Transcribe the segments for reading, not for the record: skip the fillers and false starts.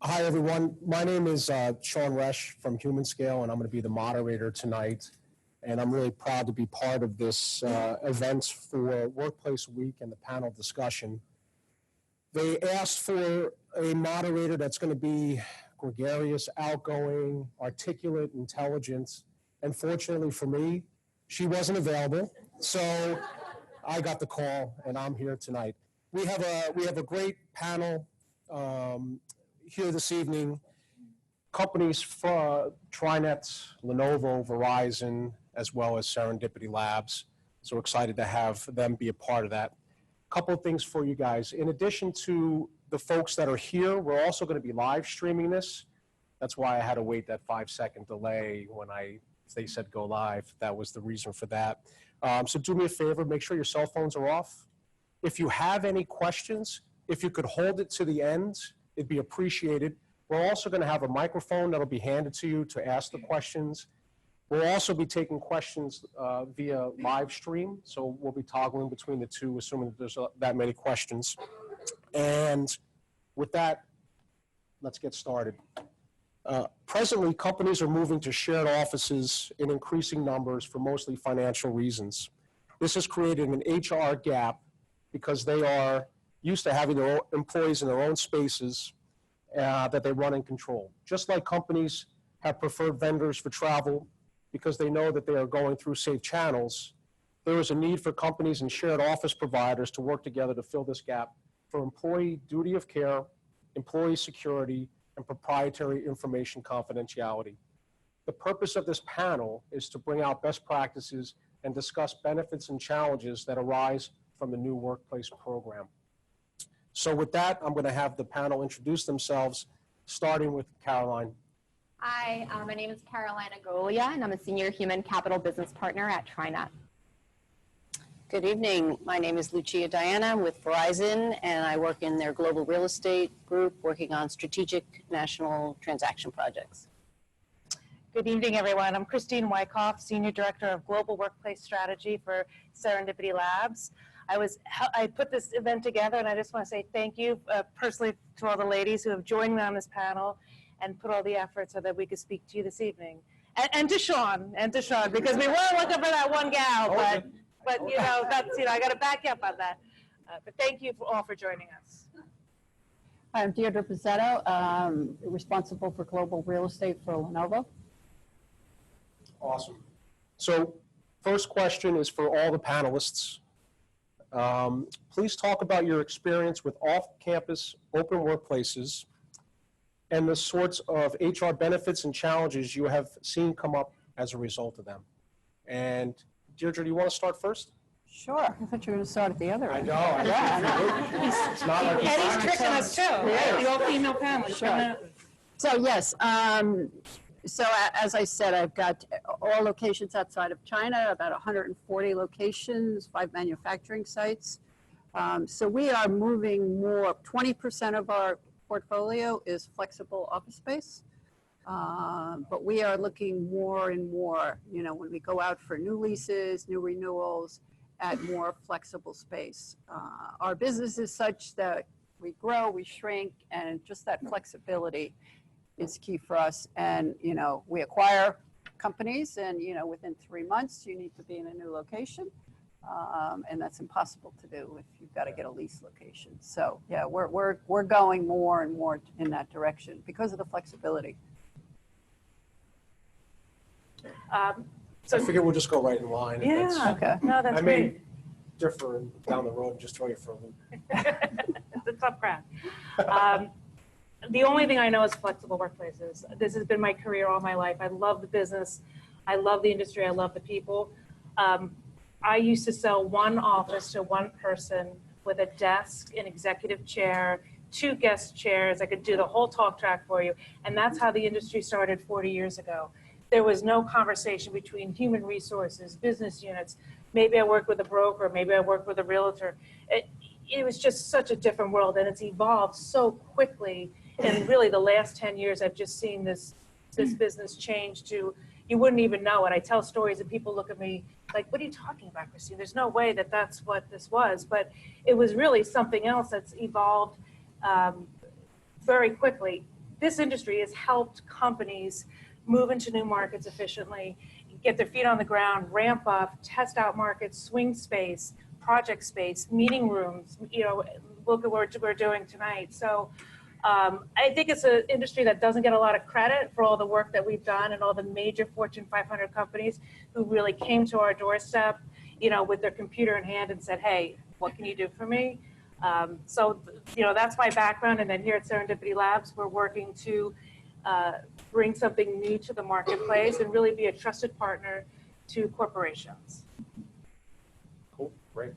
Hi, everyone. My name is Sean Resch from Human Scale, and I'm going to be the moderator tonight. And I'm really proud to be part of this event for Workplace Week and the panel discussion. They asked for a moderator that's going to be gregarious, outgoing, articulate, intelligent. And fortunately for me, she wasn't available. So I got the call, and I'm here tonight. We have a great panel here this evening. Companies from Trinet, Lenovo, Verizon, as well as Serendipity Labs. So we're excited to have them be a part of that. A couple of things for you guys. In addition to the folks that are here, we're also going to be live streaming this. That's why I had to wait that 5-second delay when they said go live. That was the reason for that. So do me a favor, make sure your cell phones are off. If you have any questions, if you could hold it to the end, it'd be appreciated. We're also going to have a microphone that'll be handed to you to ask the questions. We'll also be taking questions via live stream, so we'll be toggling between the two, assuming that there's that many questions. And with that, let's get started. Presently, companies are moving to shared offices in increasing numbers for mostly financial reasons. This has created an HR gap because they are used to having their own employees in their own spaces that they run and control. Just like companies have preferred vendors for travel because they know that they are going through safe channels, there is a need for companies and shared office providers to work together to fill this gap for employee duty of care, employee security, and proprietary information confidentiality. The purpose of this panel is to bring out best practices and discuss benefits and challenges that arise from the new workplace program. So with that, I'm going to have the panel introduce themselves, starting with Caroline. Hi, my name is Carolina Golia, and I'm a Senior Human Capital Business Partner at Trinet. Good evening. My name is Lucia Diana. I'm with Verizon, and I work in their global real estate group, working on strategic national transaction projects. Good evening, everyone. I'm Christine Wyckoff, Senior Director of Global Workplace Strategy for Serendipity Labs. I put this event together, and I just want to say thank you personally to all the ladies who have joined me on this panel and put all the effort so that we could speak to you this evening. And to Sean, because we were looking for that one gal, but you know, that's, you know, I got to back you up on that. But thank you all for joining us. I'm Deirdre Pizzetto, responsible for global real estate for Lenovo. Awesome. So first question is for all the panelists. Please talk about your experience with off-campus open workplaces and the sorts of HR benefits and challenges you have seen come up as a result of them. And Deirdre, do you want to start first? Sure. I thought you were going to start at the other end. I know. Yeah, It's not like Eddie's tricking us too. Yeah. The all-female panel. Sure. So yes, so as I said, I've got all locations outside of China, about 140 locations, 5 manufacturing sites. So we are moving more, 20% of our portfolio is flexible office space. But we are looking more and more, you know, when we go out for new leases, new renewals, at more flexible space. Our business is such that we grow, we shrink, and just that flexibility is key for us. And, you know, we acquire companies and, you know, within 3 months, you need to be in a new location. And that's impossible to do if you've got to get a lease location. So yeah, we're going more and more in that direction because of the flexibility. So I figure we'll just go right in line. Yeah. Okay. No, that's I great. may differ down the road and just throw you for a loop. It's a tough crowd. The only thing I know is flexible workplaces. This has been my career all my life. I love the business. I love the industry. I love the people. I used to sell one office to one person with a desk, an executive chair, 2 guest chairs. I could do the whole talk track for you. And that's how the industry started 40 years ago. There was no conversation between human resources, business units. Maybe I worked with a broker, maybe I worked with a realtor. It was just such a different world, and it's evolved so quickly. And really the last 10 years, I've just seen this business change to, you wouldn't even know it. I tell stories and people look at me like, what are you talking about, Christine? There's no way that that's what this was. But it was really something else that's evolved very quickly. this industry has helped companies move into new markets efficiently, get their feet on the ground, ramp up, test out markets, swing space, project space, meeting rooms, look at what we're doing tonight. So I think it's an industry that doesn't get a lot of credit for all the work that we've done and all the major Fortune 500 companies who really came to our doorstep, with their computer in hand and said, hey, what can you do for me? So that's my background. And then here at Serendipity Labs, we're working to bring something new to the marketplace and really be a trusted partner to corporations. Cool, great.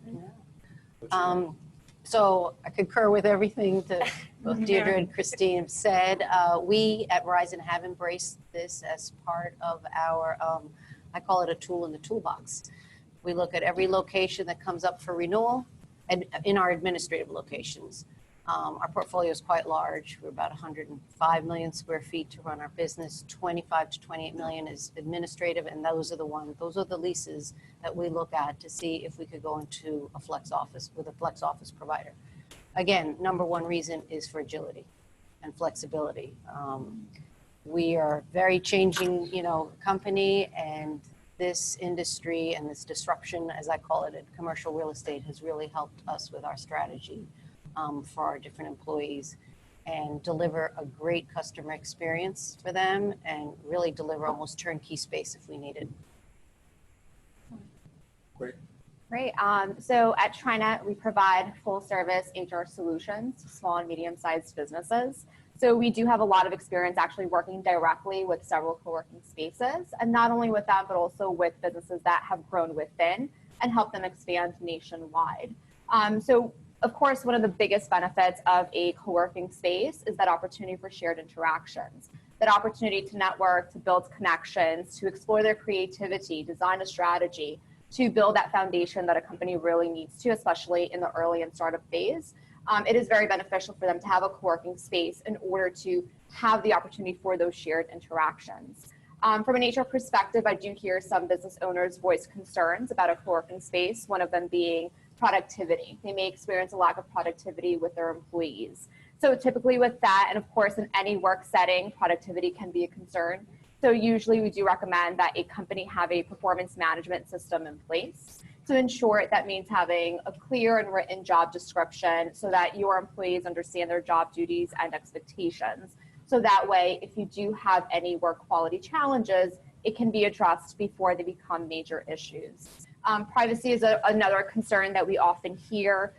So I concur with everything that both Deirdre and Christine have said. We at Verizon have embraced this as part of our, I call it a tool in the toolbox. We look at every location that comes up for renewal, and in our administrative locations. Our portfolio is quite large. We're about 105 million square feet to run our business. 25 to 28 million is administrative, and those are the leases that we look at to see if we could go into a flex office with a flex office provider. Again, number one reason is for agility and flexibility. We are very changing, company, and this industry and this disruption, as I call it, in commercial real estate has really helped us with our strategy for our different employees and deliver a great customer experience for them and really deliver almost turnkey space if we need it. Great. Great. So at Trinet, we provide full service HR solutions to small and medium-sized businesses. So we do have a lot of experience actually working directly with several co-working spaces, and not only with them, but also with businesses that have grown within and help them expand nationwide. So of course, one of the biggest benefits of a co-working space is that opportunity for shared interactions, that opportunity to network, to build connections, to explore their creativity, design a strategy, to build that foundation that a company really needs to, especially in the early and startup phase. It is very beneficial for them to have a co-working space in order to have the opportunity for those shared interactions. From an HR perspective, I do hear some business owners voice concerns about a co-working space, one of them being productivity. They may experience a lack of productivity with their employees. So typically with that, and of course in any work setting, productivity can be a concern. So usually we do recommend that a company have a performance management system in place. So in short, that means having a clear and written job description so that your employees understand their job duties and expectations. So that way, if you do have any work quality challenges, it can be addressed before they become major issues. Privacy is another concern that we often hear.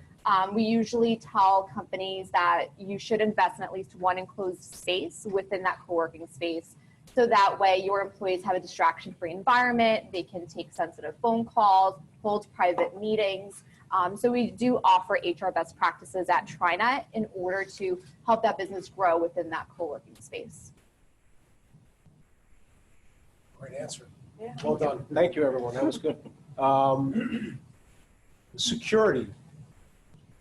We usually tell companies that you should invest in at least one enclosed space within that co-working space. So that way your employees have a distraction-free environment. They can take sensitive phone calls, hold private meetings. So we do offer HR best practices at Trinet in order to help that business grow within that co-working space. Great answer. Yeah. Well done. Thank you, everyone. That was good. Security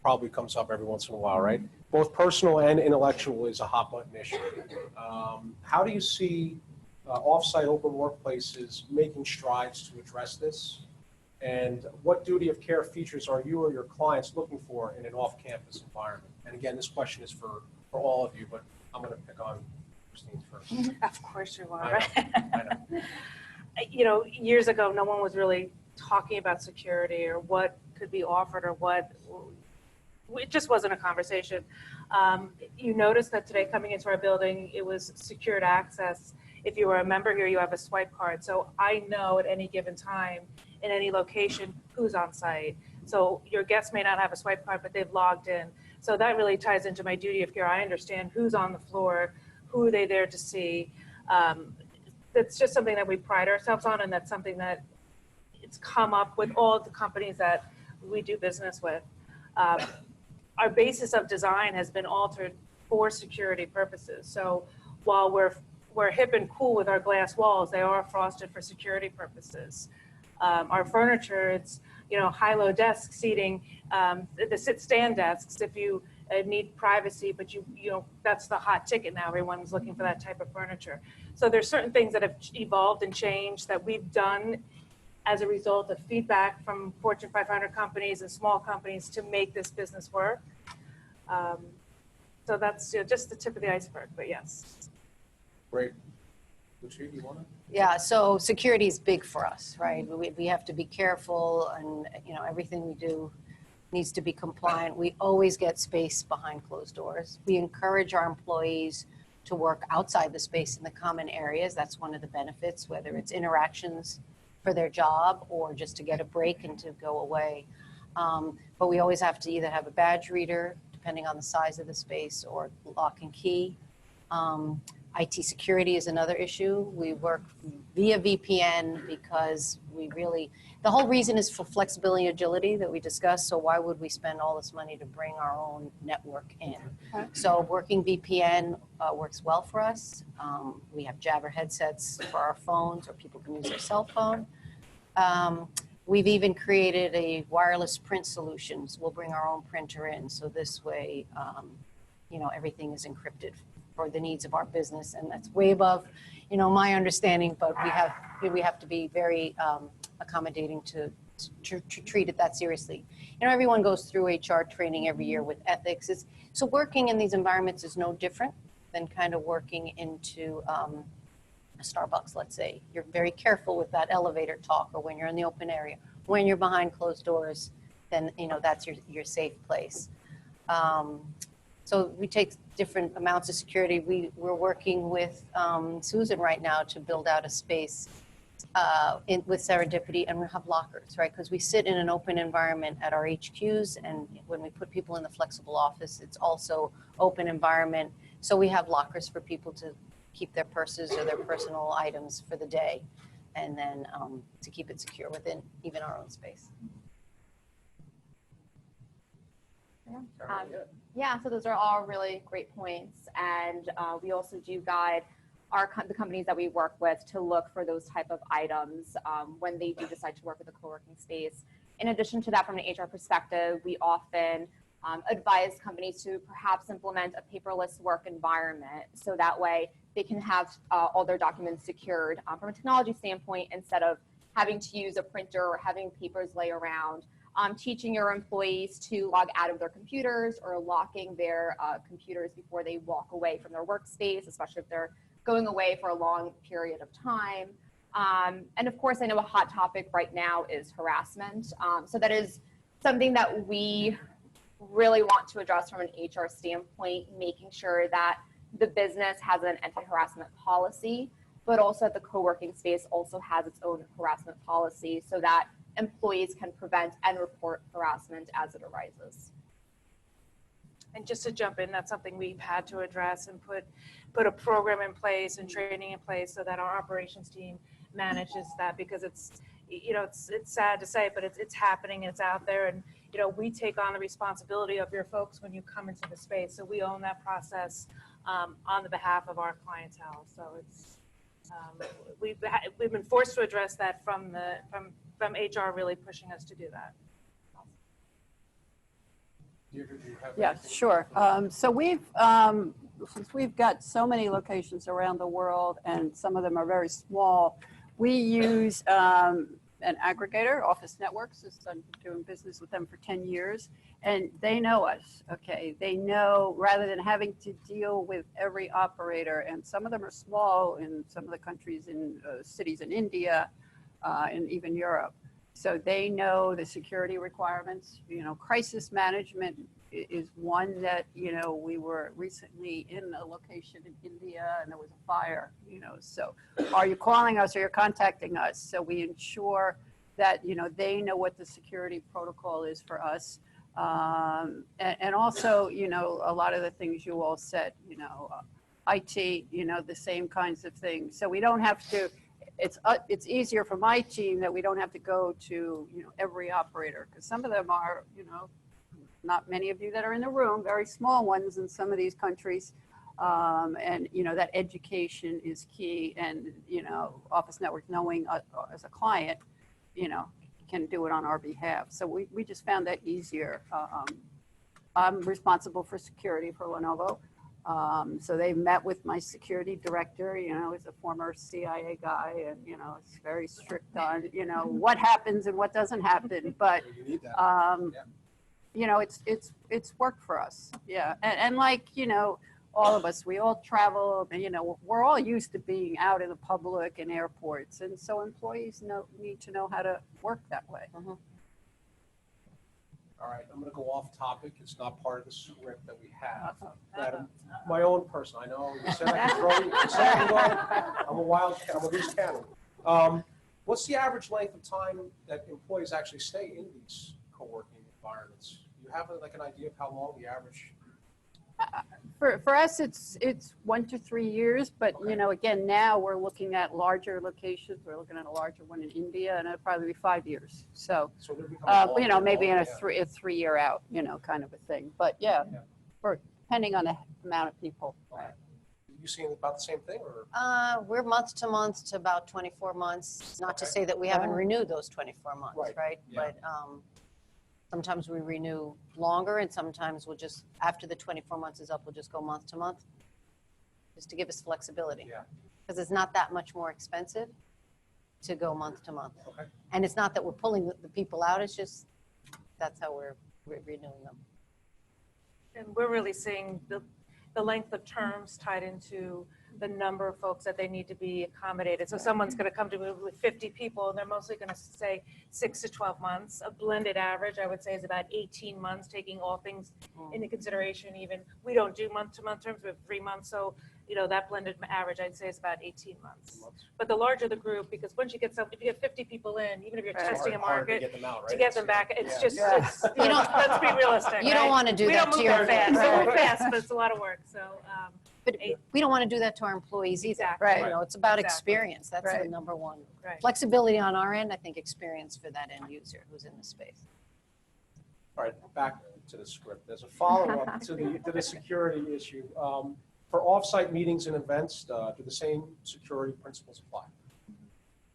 probably comes up every once in a while, right? Both personal and intellectual is a hot button issue. How do you see off-site open workplaces making strides to address this? And what duty of care features are you or your clients looking for in an off-campus environment? And again, this question is for all of you, but I'm going to pick on Christine first. Of course you are. I know. Years ago, no one was really talking about security or what could be offered or what. It just wasn't a conversation. You notice that today coming into our building, it was secured access. If you were a member here, you have a swipe card. So I know at any given time in any location who's on site. So your guests may not have a swipe card, but they've logged in. So that really ties into my duty of care. I understand who's on the floor, who are they there to see. That's just something that we pride ourselves on, and that's something that it's come up with all the companies that we do business with. Our basis of design has been altered for security purposes. So while we're hip and cool with our glass walls, they are frosted for security purposes. Our furniture, it's high-low desk seating, the sit-stand desks. If you need privacy, but that's the hot ticket now. Everyone's looking for that type of furniture. So there's certain things that have evolved and changed that we've done as a result of feedback from Fortune 500 companies and small companies to make this business work. So that's just the tip of the iceberg, but yes. Great. Lucia, you want to? Yeah, so security is big for us, right? We have to be careful, and everything we do needs to be compliant. We always get space behind closed doors. We encourage our employees to work outside the space in the common areas. That's one of the benefits, whether it's interactions for their job or just to get a break and to go away. But we always have to either have a badge reader, depending on the size of the space, or lock and key. IT security is another issue. We work via VPN because the whole reason is for flexibility and agility that we discussed. So why would we spend all this money to bring our own network in? So working VPN works well for us. We have Jabber headsets for our phones, or people can use their cell phone. We've even created a wireless print solutions. We'll bring our own printer in. So this way, everything is encrypted for the needs of our business, and that's way above, my understanding. But we have to be very accommodating to treat it that seriously. Everyone goes through HR training every year with ethics. So working in these environments is no different than kind of working into a Starbucks, let's say. You're very careful with that elevator talk, or when you're in the open area. When you're behind closed doors, then that's your safe place. So we take different amounts of security. We're working with Susan right now to build out a space with Serendipity, and we have lockers, right? Because we sit in an open environment at our HQs, and when we put people in the flexible office, it's also open environment. So we have lockers for people to keep their purses or their personal items for the day, and then to keep it secure within even our own space. Yeah, so those are all really great points, and we also do guide the companies that we work with to look for those type of items when they do decide to work with a co-working space. In addition to that, from an HR perspective, we often advise companies to perhaps implement a paperless work environment, so that way they can have all their documents secured from a technology standpoint, instead of having to use a printer or having papers lay around. Teaching your employees to log out of their computers, or locking their computers before they walk away from their workspace, especially if they're going away for a long period of time. And of course, I know a hot topic right now is harassment. So that is something that we really want to address from an HR standpoint, making sure that the business has an anti-harassment policy, but also that the co-working space also has its own harassment policy, so that employees can prevent and report harassment as it arises. And just to jump in, that's something we've had to address and put a program in place and training in place so that our operations team manages that, because it's sad to say, but it's happening, it's out there, and we take on the responsibility of your folks when you come into the space. So we own that process on the behalf of our clientele. So it's we've been forced to address that from HR really pushing us to do that. Yeah, sure. So since we've got so many locations around the world, and some of them are very small, we use an aggregator, Office Networks. I've been doing business with them for 10 years, and they know us, okay? They know, rather than having to deal with every operator, and some of them are small in some of the countries in cities in India, and even Europe. So they know the security requirements. Crisis management is one that, we were recently in a location in India, and there was a fire, so are you calling us or you're contacting us? So we ensure that, they know what the security protocol is for us. And also, a lot of the things you all said, IT, the same kinds of things. So we don't have to, it's easier for my team that we don't have to go to, every operator, because some of them are, not many of you that are in the room, very small ones in some of these countries. And, that education is key, and, Office Network knowing as a client, can do it on our behalf. So we just found that easier. I'm responsible for security for Lenovo. So they met with my security director, he's a former CIA guy, and, it's very strict on, what happens and what doesn't happen. But, it's worked for us. Yeah. And like, all of us, we all travel, and, we're all used to being out in the public and airports. And so employees need to know how to work that way. All right, I'm going to go off topic. It's not part of the script that we have. My own person, I know. You said I could throw you. You said I could go. I'm a wild cat. I'm a loose cannon. What's the average length of time that employees actually stay in these co-working environments? Do you have like an idea of how long the average? For us, it's 1 to 3 years, but again, now we're looking at larger locations. We're looking at a larger one in India, and it'll probably be 5 years. So, maybe in a 3 year out, kind of a thing. But yeah. Depending on the amount of people. Right. You seeing about the same thing, or? We're month to month to about 24 months. Not to say that we haven't renewed those 24 months, right? Yeah. But sometimes we renew longer, and sometimes we'll just, after the 24 months is up, we'll just go month to month, just to give us flexibility. Yeah. Because it's not that much more expensive to go month to month. Okay. And it's not that we're pulling the people out, it's just, that's how we're renewing them. And we're really seeing the length of terms tied into the number of folks that they need to be accommodated. So someone's going to come to me with 50 people, and they're mostly going to say 6 to 12 months. A blended average, I would say, is about 18 months, taking all things into consideration. Even we don't do month-to-month terms; we have 3 months. So, that blended average, I'd say, is about 18 months. But the larger the group, because once you get if you get 50 people in, even if you're testing a market, to get them back, it's just, let's be realistic. You don't want to do that to your fast. We move fast, but it's a lot of work. So. But we don't want to do that to our employees either. Exactly. Right. It's about Exactly. experience. That's the number one. Right. Flexibility on our end, I think experience for that end user who's in the space. All right, back to the script. There's a follow-up to the security issue. For off-site meetings and events, do the same security principles apply?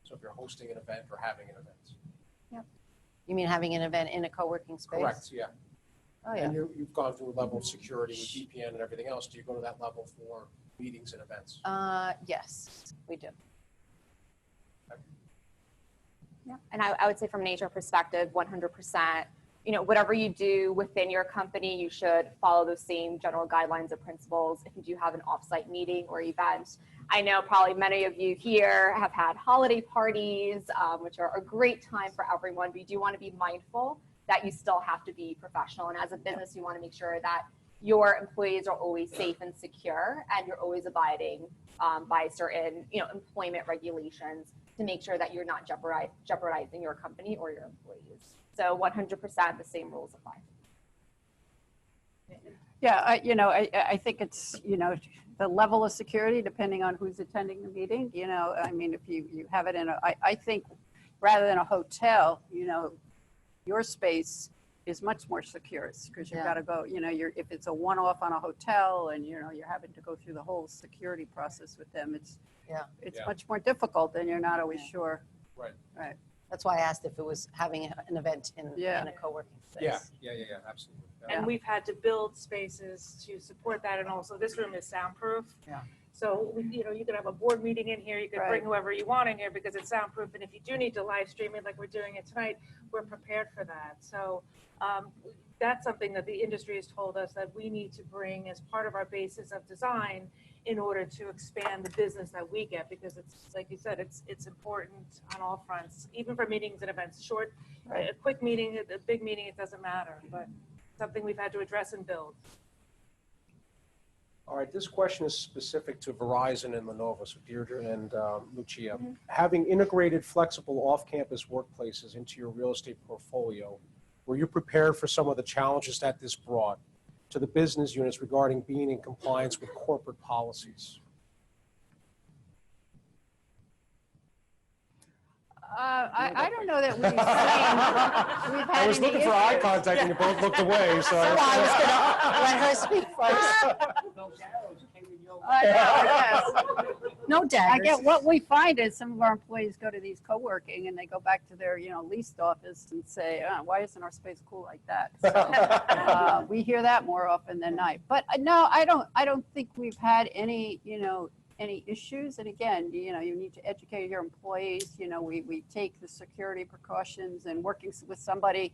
So if you're hosting an event or having an event? You mean having an event in a co-working space? Correct, yeah. Oh, yeah. And you've gone through a level of security with VPN and everything else. Do you go to that level for meetings and events? Yes, we do. Yeah, and I would say from an HR perspective, 100%, whatever you do within your company, you should follow those same general guidelines and principles. If you do have an offsite meeting or event, I know probably many of you here have had holiday parties, which are a great time for everyone, but you do want to be mindful that you still have to be professional. And as a business, you want to make sure that your employees are always safe and secure, and you're always abiding by certain, employment regulations to make sure that you're not jeopardizing your company or your employees. So 100% the same rules apply. Yeah, I think it's, the level of security, depending on who's attending the meeting, if you have it I think rather than a hotel, your space is much more secure because you've got to go, if it's a one-off on a hotel and, you're having to go through the whole security process with them, it's much more difficult and you're not always sure. Right. That's why I asked if it was having an event in a co-working space. Yeah, absolutely. And we've had to build spaces to support that. And also this room is soundproof. Yeah. So, you can have a board meeting in here. You can bring whoever you want in here because it's soundproof. And if you do need to live stream it like we're doing it tonight, we're prepared for that. So that's something that the industry has told us that we need to bring as part of our basis of design in order to expand the business that we get, because it's, like you said, it's important on all fronts, even for meetings and events. A quick meeting, a big meeting, it doesn't matter, but something we've had to address and build. All right, this question is specific to Verizon and Lenovo, so Deirdre and Lucia. Having integrated flexible off-campus workplaces into your real estate portfolio, were you prepared for some of the challenges that this brought to the business units regarding being in compliance with corporate policies? I don't know that we've had I was looking for eye contact and you both looked away, so. I was going to let her speak first. Yes. No daggers. I get what we find is some of our employees go to these co-working and they go back to their, leased office and say, why isn't our space cool like that? So, we hear that more often than not. But no, I don't think we've had any, any issues. And again, you need to educate your employees. We take the security precautions, and working with somebody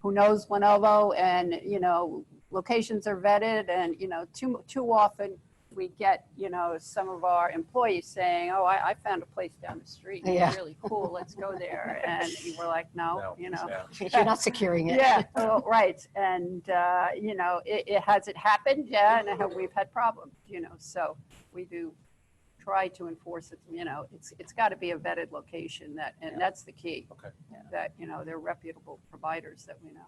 who knows Lenovo, and, you know, locations are vetted, and, you know, too often we get, you know, some of our employees saying, oh, I found a place down the street. Yeah. It's really cool. Let's go there. And we're like, no, you know. Yeah. You're not securing it. Yeah, well, right. And, you know, has it happened? Yeah, and we've had problems, you know, so we do try to enforce it, you know, it's got to be a vetted location and that's the key. Okay. That, you know, they're reputable providers that we know.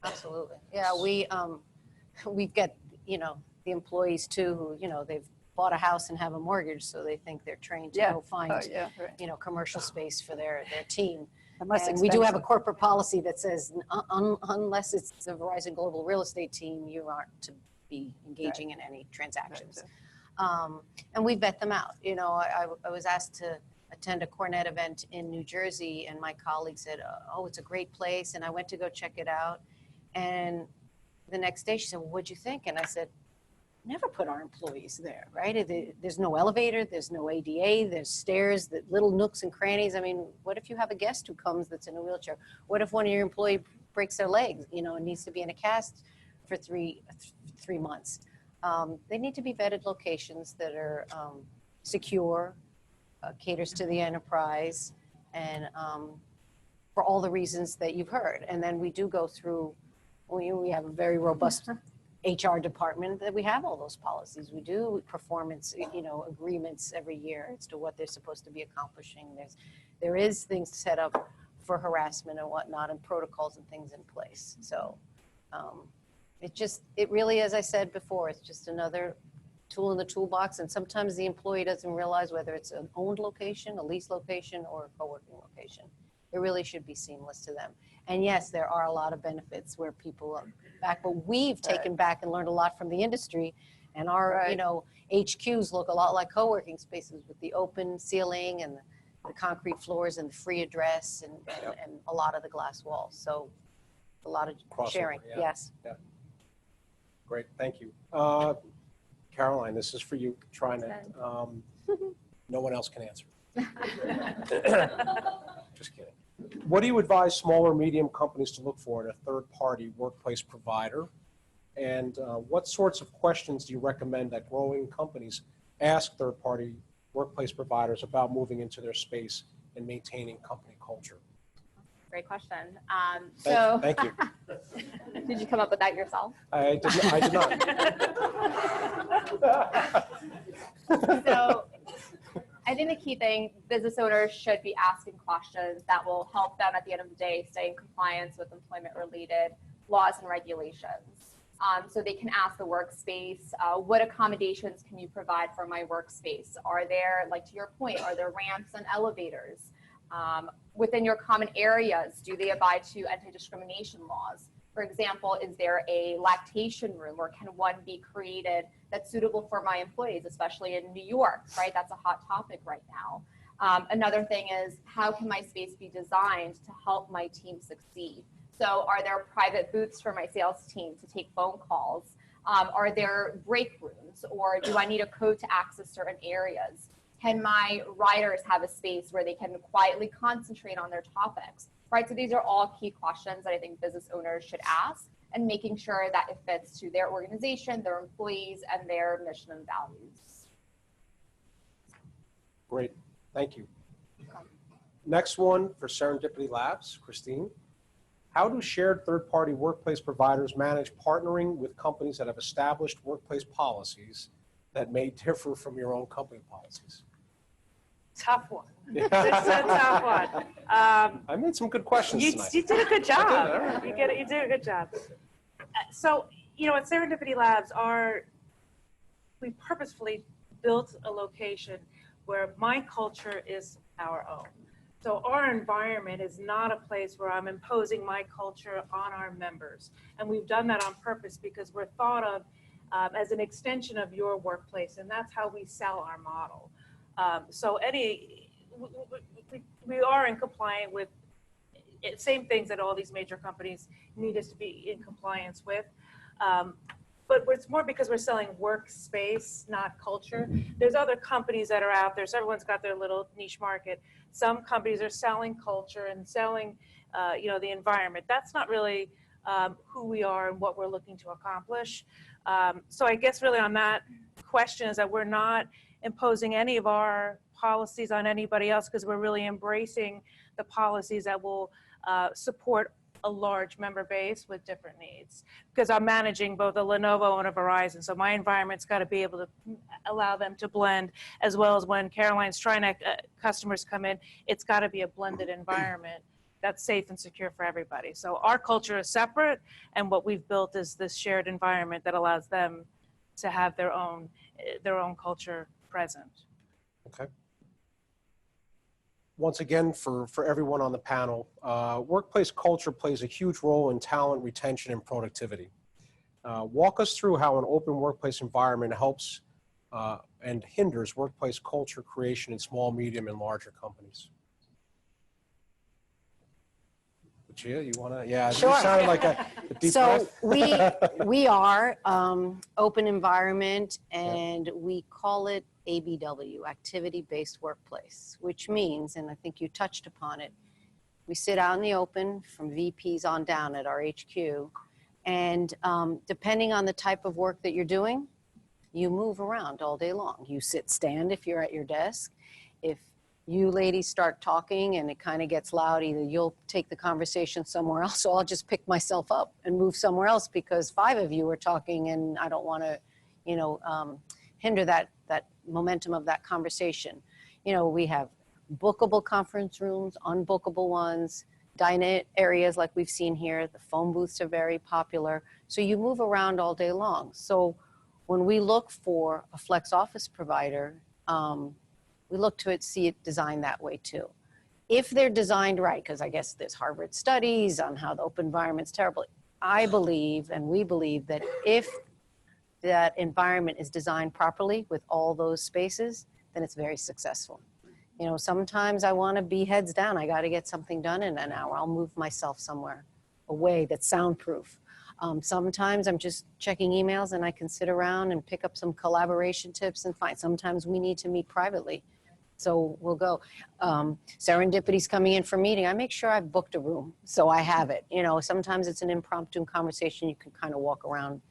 Absolutely. Yeah, we've got, you know, the employees too, who, you know, they've bought a house and have a mortgage, so they think they're trained to Yeah. go find, Oh, yeah, right. you know, commercial space for their team. Unless And we do have a expensive. corporate policy that says, unless it's the Verizon Global Real Estate team, you aren't to be engaging in any transactions. And we vet them out. You know, I was asked to attend a Cornet event in New Jersey, and my colleague said, oh, it's a great place. And I went to go check it out. And the next day she said, well, what'd you think? And I said, never put our employees there, right? There's no elevator, there's no ADA, there's stairs, the little nooks and crannies. I mean, what if you have a guest who comes that's in a wheelchair? What if one of your employees breaks their legs, you know, and needs to be in a cast for three months? They need to be vetted locations that are secure, caters to the enterprise, and for all the reasons that you've heard. And then we do go through, we have a very robust HR department that we have all those policies. We do performance, you know, agreements every year as to what they're supposed to be accomplishing. There is things set up for harassment and whatnot, and protocols and things in place. So it really, as I said before, it's just another tool in the toolbox. And sometimes the employee doesn't realize whether it's an owned location, a leased location, or a co-working location. It really should be seamless to them. And yes, there are a lot of benefits where people are back, but we've taken back and learned a lot from the industry. And our, you know, HQs look a lot like co-working spaces with the open ceiling and the concrete floors and the free address and a lot of the glass walls. So a lot of Crossover, sharing. yeah. Yes. Yeah. Great, thank you. Caroline, this is for you, Trinet. No one else can answer. Just kidding. What do you advise small or medium companies to look for in a third-party workplace provider? And what sorts of questions do you recommend that growing companies ask third-party workplace providers about moving into their space and maintaining company culture? Great question. Thank you. Did you come up with that yourself? I did not. So I think the key thing, business owners should be asking questions that will help them at the end of the day stay in compliance with employment-related laws and regulations. So they can ask the workspace, what accommodations can you provide for my workspace? Are there, like to your point, are there ramps and elevators? Within your common areas, do they abide to anti-discrimination laws? For example, is there a lactation room, or can one be created that's suitable for my employees, especially in New York, right? That's a hot topic right now. Another thing is, how can my space be designed to help my team succeed? So are there private booths for my sales team to take phone calls? Are there break rooms, or do I need a code to access certain areas? Can my writers have a space where they can quietly concentrate on their topics, right? So these are all key questions that I think business owners should ask, and making sure that it fits to their organization, their employees, and their mission and values. Great, thank you. Next one for Serendipity Labs, Christine. How do shared third-party workplace providers manage partnering with companies that have established workplace policies that may differ from your own company policies? Tough one. It's a tough one. I made some good questions tonight. You did a good job. All right. You did a good job. So, you know, at Serendipity Labs, we purposefully built a location where my culture is our own. So our environment is not a place where I'm imposing my culture on our members. And we've done that on purpose because we're thought of as an extension of your workplace, and that's how we sell our model. So we are in compliance with same things that all these major companies need us to be in compliance with. But it's more because we're selling workspace, not culture. There's other companies that are out there, so everyone's got their little niche market. Some companies are selling culture and selling the environment. That's not really who we are and what we're looking to accomplish. So I guess really on that question is that we're not imposing any of our policies on anybody else, because we're really embracing the policies that will support a large member base with different needs. Because I'm managing both a Lenovo and a Verizon, so my environment's got to be able to allow them to blend, as well as when Caroline's Trinet customers come in, it's got to be a blended environment that's safe and secure for everybody. So our culture is separate, and what we've built is this shared environment that allows them to have their own culture present. Okay. Once again, for everyone on the panel, workplace culture plays a huge role in talent retention and productivity. Walk us through how an open workplace environment helps and hinders workplace culture creation in small, medium, and larger companies. Lucia, you want to? Yeah, Sure. You sounded like a deep So breath. we are open environment, and we call it ABW, activity-based workplace, which means, and I think you touched upon it, we sit out in the open from VPs on down at our HQ, and depending on the type of work that you're doing, you move around all day long. You sit, stand if you're at your desk. If you ladies start talking and it kind of gets loud, either you'll take the conversation somewhere else, or I'll just pick myself up and move somewhere else, because 5 of you are talking and I don't want to, hinder that momentum of that conversation. We have bookable conference rooms, unbookable ones, dine-in areas like we've seen here. The phone booths are very popular. So you move around all day long. So when we look for a flex office provider, we look to see it designed that way too. If they're designed right, because I guess there's Harvard studies on how the open environment's terrible. I believe, and we believe, that if that environment is designed properly with all those spaces, then it's very successful. Sometimes I want to be heads down. I got to get something done in an hour. I'll move myself somewhere away that's soundproof. Sometimes I'm just checking emails and I can sit around and pick up some collaboration tips and find. Sometimes we need to meet privately. So we'll go. Serendipity's coming in for a meeting. I make sure I've booked a room so I have it. Sometimes it's an impromptu conversation. You can kind of walk around,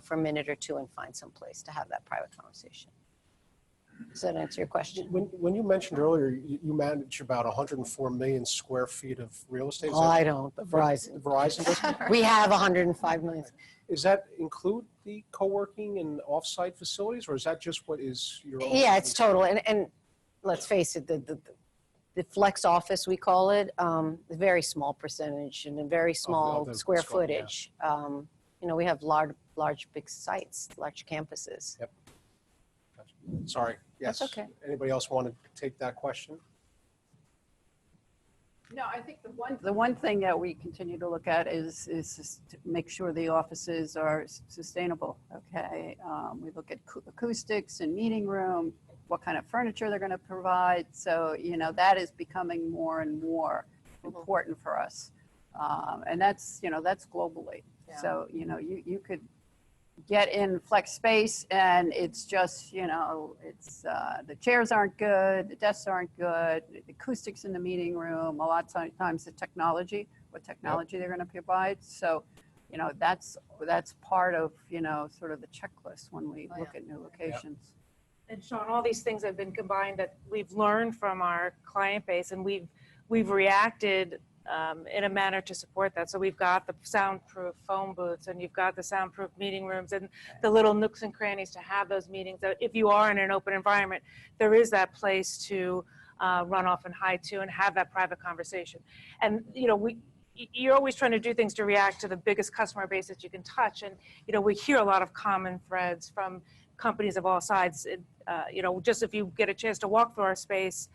for a minute or two and find some place to have that private conversation. Does that answer your question? When you mentioned earlier, you manage about 104 million square feet of real estate. Oh, I don't, but Verizon. Verizon does? We have 105 million. Does that include the co-working and off-site facilities, or is that just what is your own? Yeah, it's total. And let's face it, the flex office, we call it, a very small percentage and a very small square footage. Yeah. We have large, big sites, large campuses. Yep. Gotcha. Sorry. Yes. That's okay. Anybody else want to take that question? No, I think the one thing that we continue to look at is just to make sure the offices are sustainable. Okay, we look at acoustics and meeting room, what kind of furniture they're going to provide. So that is becoming more and more important for us, and that's that's globally. Yeah. So you could get in flex space and it's just it's the chairs aren't good, the desks aren't good, the acoustics in the meeting room, a lot of times the technology, what technology they're going to provide. So that's part of sort of the checklist when we look at new locations. And Sean, all these things have been combined that we've learned from our client base, and we've reacted in a manner to support that. So we've got the soundproof phone booths, and you've got the soundproof meeting rooms, and the little nooks and crannies to have those meetings. If you are in an open environment, there is that place to run off and hide to and have that private conversation. And you're always trying to do things to react to the biggest customer base that you can touch. And we hear a lot of common threads from companies of all sides. Just if you get a chance to walk through our space,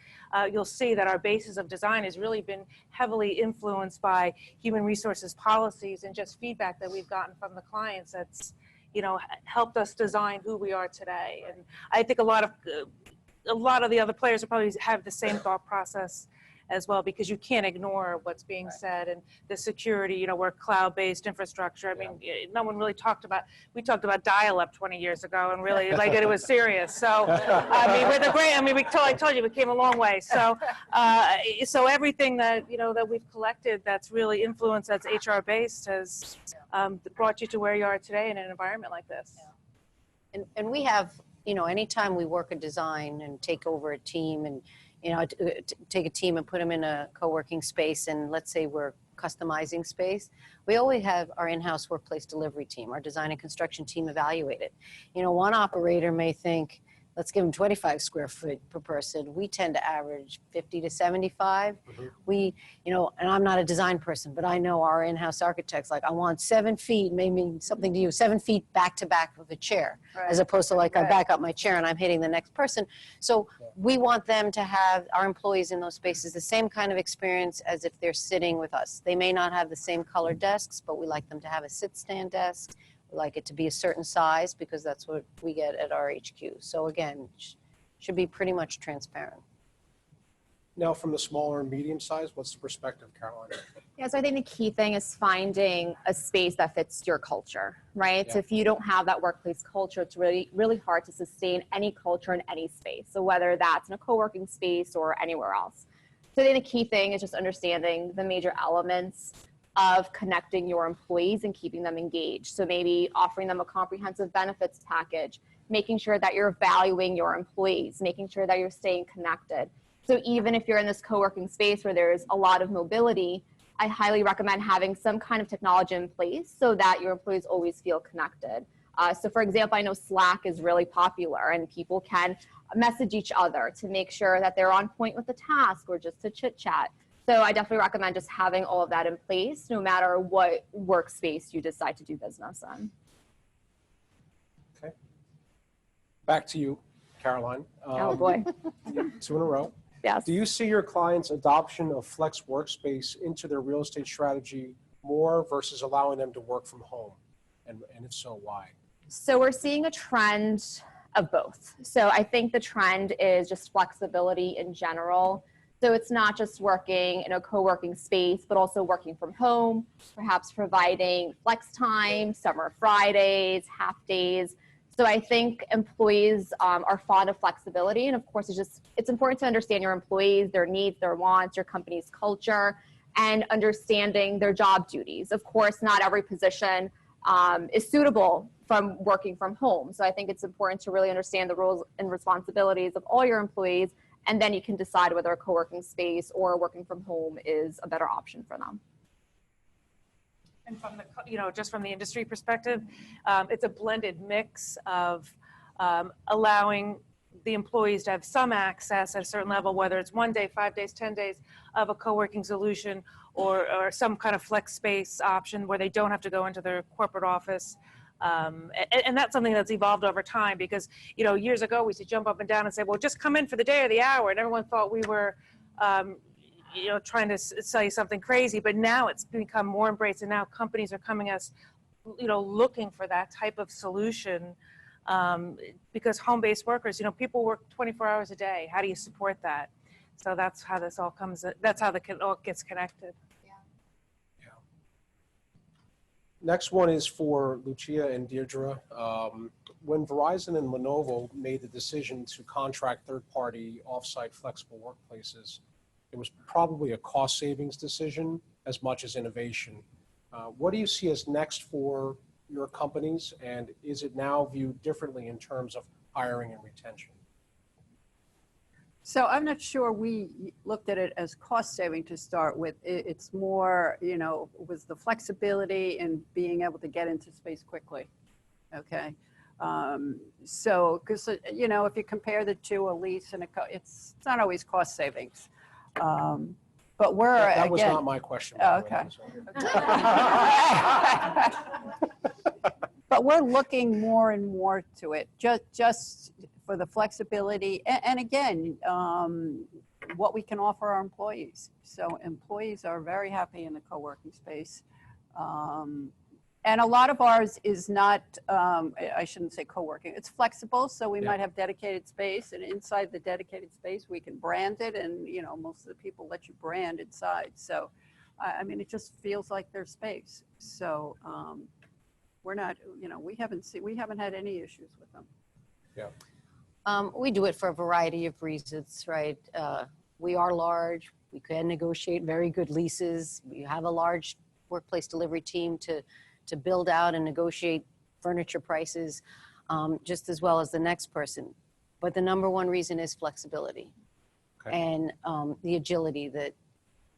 you'll see that our basis of design has really been heavily influenced by human resources policies and just feedback that we've gotten from the clients that's, helped us design who we are today. And I think a lot of the other players will probably have the same thought process as well, because you can't ignore what's being said, and the security, you know, we're cloud-based infrastructure. I mean, no one really talked about, we talked about dial-up 20 years ago, and really, like, it was serious. So, I mean, with the great, I mean, I told you, we came a long way. So, so everything that, you know, that we've collected that's really influenced, that's HR-based, has brought you to where you are today in an environment like this. And we have, you know, anytime we work a design and take over a team and, you know, take a team and put them in a co-working space, and let's say we're customizing space, we always have our in-house workplace delivery team, our design and construction team evaluate it. You know, one operator may think, let's give them 25 square foot per person. We tend to average 50 to 75. We, you know, and I'm not a design person, but I know our in-house architects, like, I want 7 feet, maybe something to you, 7 feet back to back of a chair, as opposed to like I back up my chair and I'm hitting the next person. So we want them to have, our employees in those spaces, the same kind of experience as if they're sitting with us. They may not have the same color desks, but we like them to have a sit-stand desk. We like it to be a certain size because that's what we get at our HQ. So again, should be pretty much transparent. Now, from the smaller and medium size, what's the perspective, Caroline? Yeah, so I think the key thing is finding a space that fits your culture, right? Yeah. So if you don't have that workplace culture, it's really, really hard to sustain any culture in any space. So whether that's in a co-working space or anywhere else. So I think the key thing is just understanding the major elements of connecting your employees and keeping them engaged. So maybe offering them a comprehensive benefits package, making sure that you're valuing your employees, making sure that you're staying connected. So even if you're in this co-working space where there's a lot of mobility, I highly recommend having some kind of technology in place so that your employees always feel connected. So for example, I know Slack is really popular and people can message each other to make sure that they're on point with the task or just to chit chat. So I definitely recommend just having all of that in place no matter what workspace you decide to do business in. Okay. Back to you, Caroline. Oh boy. 2 in a row. Yes. Do you see your clients' adoption of flex workspace into their real estate strategy more versus allowing them to work from home? And if so, why? So we're seeing a trend of both. So I think the trend is just flexibility in general. So it's not just working in a co-working space, but also working from home, perhaps providing flex time, summer Fridays, half days. So I think employees are fond of flexibility. And of course, it's important to understand your employees, their needs, their wants, your company's culture, and understanding their job duties. Of course, not every position is suitable from working from home. So I think it's important to really understand the roles and responsibilities of all your employees, and then you can decide whether a co-working space or working from home is a better option for them. And from the, you know, just from the industry perspective, it's a blended mix of allowing the employees to have some access at a certain level, whether it's 1 day, 5 days, 10 days of a co-working solution, or some kind of flex space option where they don't have to go into their corporate office. And that's something that's evolved over time because, you know, years ago we used to jump up and down and say, well, just come in for the day or the hour. And everyone thought we were, you know, trying to sell you something crazy. But now it's become more embraced. And now companies are coming us, you know, looking for that type of solution because home-based workers, you know, people work 24 hours a day. How do you support that? So that's how this all comes, that's how it all gets connected. Next one is for Lucia and Deirdre. When Verizon and Lenovo made the decision to contract third-party off-site flexible workplaces, it was probably a cost savings decision as much as innovation. What do you see as next for your companies, and is it now viewed differently in terms of hiring and retention? So I'm not sure we looked at it as cost saving to start with. It's more, you know, was the flexibility and being able to get into space quickly. Okay. So, because, you know, if you compare the two, a lease and it's not always cost savings. But we're, that was again, not my question. Oh, okay. But we're looking more and more to it, just for the flexibility, and again, what we can offer our employees. So employees are very happy in the co-working space. And a lot of ours is not, I shouldn't say co-working, it's flexible. So we might have dedicated space, and inside the dedicated space, we can brand it. And, you know, most of the people let you brand inside. So, I mean, it just feels like there's space. So we're not, you know, we haven't had any issues with them. Yeah. We do it for a variety of reasons, right? We are large. We can negotiate very good leases. We have a large workplace delivery team to build out and negotiate furniture prices just as well as the next person. But the number one reason is flexibility and the agility that,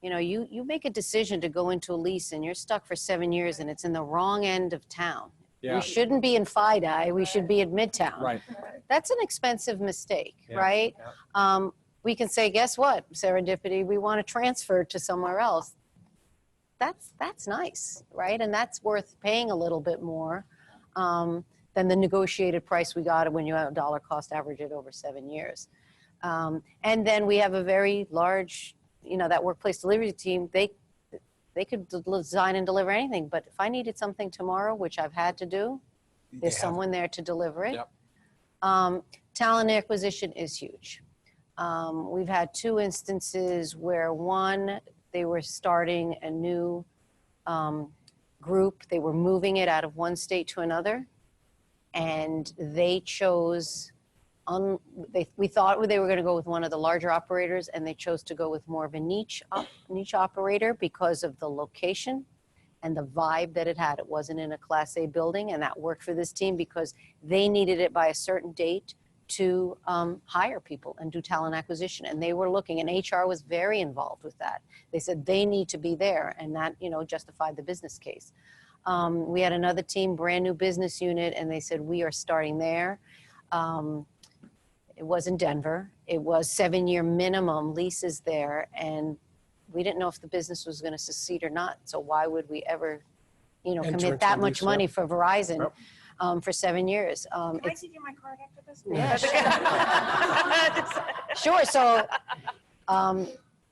you know, you make a decision to go into a lease and you're stuck for 7 years and it's in the wrong end of town. Yeah. We shouldn't be in FIDI, we should be in Midtown. Right. That's an expensive mistake, Yeah. right? Yeah. We can say, guess what, Serendipity, we want to transfer to somewhere else. That's nice, right? And that's worth paying a little bit more than the negotiated price we got when you have a dollar cost average it over 7 years. And then we have a very large, you know, that workplace delivery team, they could design and deliver anything. But if I needed something tomorrow, which I've had to do, there's someone there to deliver it. Yep. Talent acquisition is huge. We've had 2 instances where one, they were starting a new group. They were moving it out of one state to another. And they chose, we thought they were going to go with one of the larger operators, and they chose to go with more of a niche operator because of the location and the vibe that it had. It wasn't in a Class A building, and that worked for this team because they needed it by a certain date to hire people and do talent acquisition. And they were looking, and HR was very involved with that. They said they need to be there, and that, you know, justified the business case. We had another team, brand new business unit, and they said, we are starting there. It was in Denver. It was 7-year minimum leases there, and we didn't know if the business was going to succeed or not. So why would we ever, you know, Enter commit into that a much lease, money for Verizon? Yep. For 7 years. Can I give you my card after this? Yeah, sure. So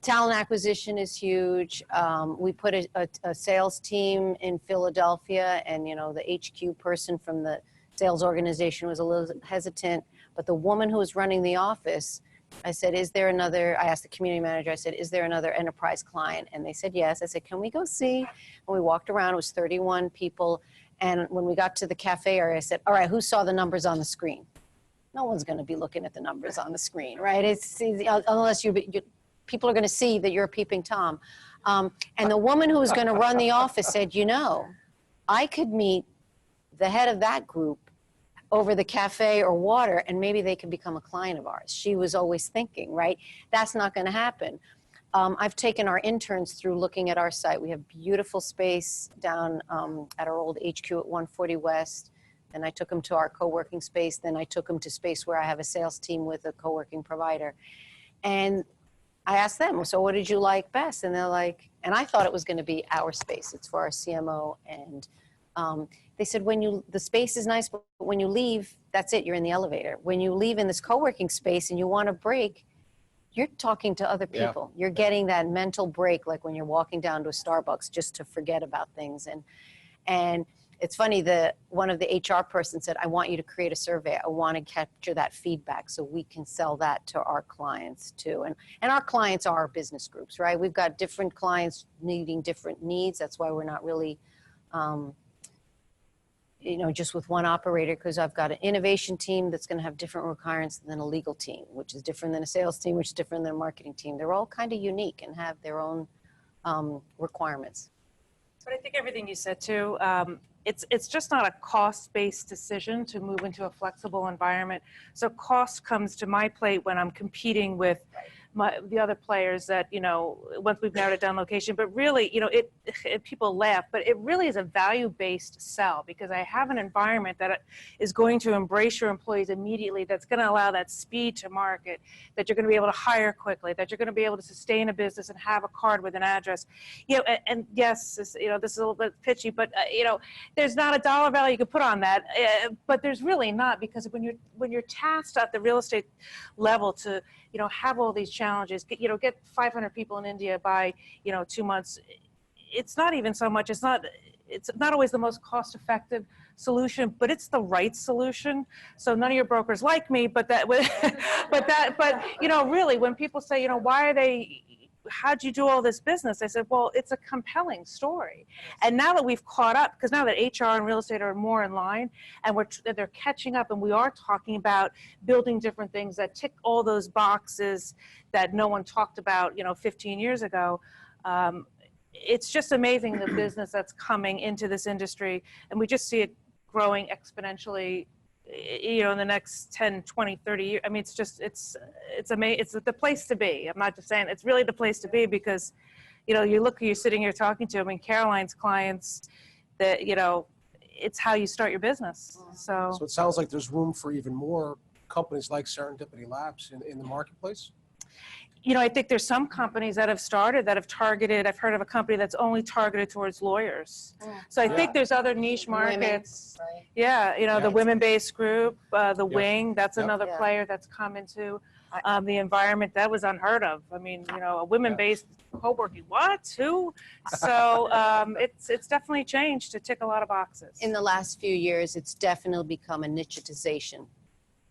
talent acquisition is huge. We put a sales team in Philadelphia, and, you know, the HQ person from the sales organization was a little hesitant, but the woman who was running the office, I said, I asked the community manager, I said, is there another enterprise client? And they said, yes. I said, can we go see? And we walked around, it was 31 people. And when we got to the cafe area, I said, all right, who saw the numbers on the screen? No one's going to be looking at the numbers on the screen, right? Unless people are going to see that you're a peeping Tom. And the woman who was going to run the office said, you know, I could meet the head of that group over the cafe or water, and maybe they could become a client of ours. She was always thinking, right? That's not going to happen. I've taken our interns through looking at our site. We have beautiful space down at our old HQ at 140 West. And I took them to our co-working space. Then I took them to space where I have a sales team with a co-working provider. And I asked them, so what did you like best? And they're like, and I thought it was going to be our space. It's for our CMO. And they said, the space is nice, but when you leave, that's it. You're in the elevator. When you leave in this co-working space and you want a break, you're talking to other people. Yeah. You're getting that mental break, like when you're walking down to a Starbucks just to forget about things. And it's funny that one of the HR person said, I want you to create a survey. I want to capture that feedback so we can sell that to our clients too. And our clients are our business groups, right? We've got different clients needing different needs. That's why we're not really, you know, just with one operator, because I've got an innovation team that's going to have different requirements than a legal team, which is different than a sales team, which is different than a marketing team. They're all kind of unique and have their own requirements. But I think everything you said too, it's just not a cost-based decision to move into a flexible environment. So cost comes to my plate when I'm competing with the other players that, you know, once we've narrowed it down location, but really, you know, people laugh, but it really is a value-based sell, because I have an environment that is going to embrace your employees immediately, that's going to allow that speed to market, that you're going to be able to hire quickly, that you're going to be able to sustain a business and have a card with an address. You know, and yes, this, you know, this is a little bit pitchy, but you know, there's not a dollar value you can put on that, but there's really not, because when you're tasked at the real estate level to, you know, have all these challenges, get 500 people in India by, 2 months. It's not even so much, it's it's not always the most cost-effective solution, but it's the right solution. So none of your brokers like me, but you know, really, when people say, you know, why are they, how'd you do all this business? I said, well, it's a compelling story. And now that we've caught up, because now that HR and real estate are more in line, and they're catching up, and we are talking about building different things that tick all those boxes that no one talked about, you know, 15 years ago. It's just amazing the business that's coming into this industry, and we just see it growing exponentially, you know, in the next 10, 20, 30 years. I mean, it's just, it's amazing. It's the place to be. I'm not just saying, it's really the place to be, because, you know, you're sitting here talking to, I mean, Caroline's clients, that, you know, it's how you start your business. So So it sounds like there's room for even more companies like Serendipity Labs in the marketplace? you know, I think there's some companies that have started that have targeted, I've heard of a company that's only targeted towards lawyers. So I think there's other niche markets. Right. Yeah, you know, the Yeah. women-based group, the Yep. Wing, that's Yep. another Yeah. player that's come into the environment. That was unheard of. I mean, you know, a women-based co-working, what, who? So it's definitely changed to tick a lot of boxes. In the last few years, it's definitely become a nichitization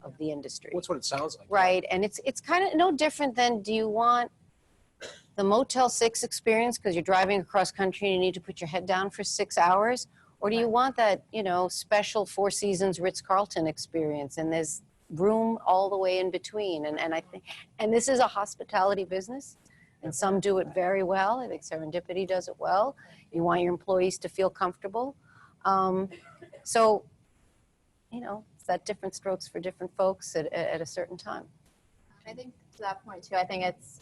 of the industry. What's what it sounds like. Right, and it's kind of no different than, do you want the Motel 6 experience because you're driving across country and you need to put your head down for 6 hours? Or do you want that, you know, special Four Seasons Ritz-Carlton experience? And there's room all the way in between. And I think, and this is a hospitality business, and some do it very well. I think Serendipity does it well. You want your employees to feel comfortable. So, you know, it's that different strokes for different folks at a certain time. I think to that point too, I think it's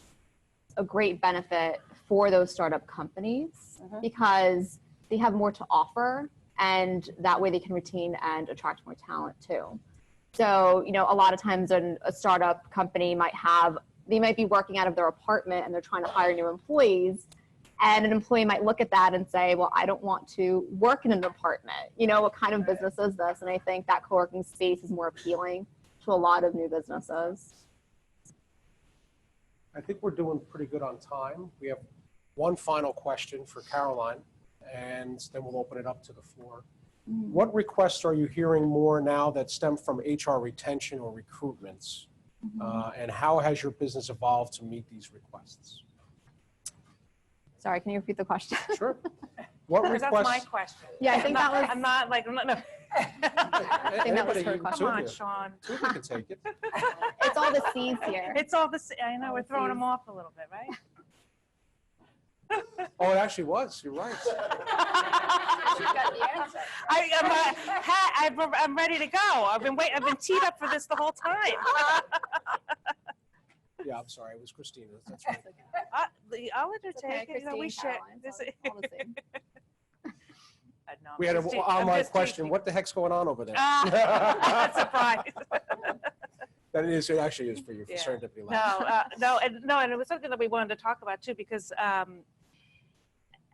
a great benefit for those startup companies because they have more to offer, and that way they can retain and attract more talent too. So, you know, a lot of times a startup company they might be working out of their apartment and they're trying to hire new employees. And an employee might look at that and say, well, I don't want to work in an apartment. You know, what kind of business is this? And I think that co-working space is more appealing to a lot of new businesses. I think we're doing pretty good on time. We have one final question for Caroline, and then we'll open it up to the floor. What requests are you hearing more now that stem from HR retention or recruitments? And how has your business evolved to meet these requests? Sorry, can you repeat the question? Sure. What That's requests? my question. Yeah, I think that was. I'm not like, no. I think that was her question. Come on, Sean. Tubi can take it. It's all the C's here. It's all the, I know, we're throwing them off a little bit, right? Oh, it actually was. You're right. I'm ready to go. I've been teed up for this the whole time. Yeah, I'm sorry. It was Christina. That's right. I'll let her take it. You know, we share. No, We had an I'm online just question. teasing. What the heck's going on over there? Surprise. That is, it actually is for you, for Yeah. Serendipity Labs. No, and it was something that we wanted to talk about too, because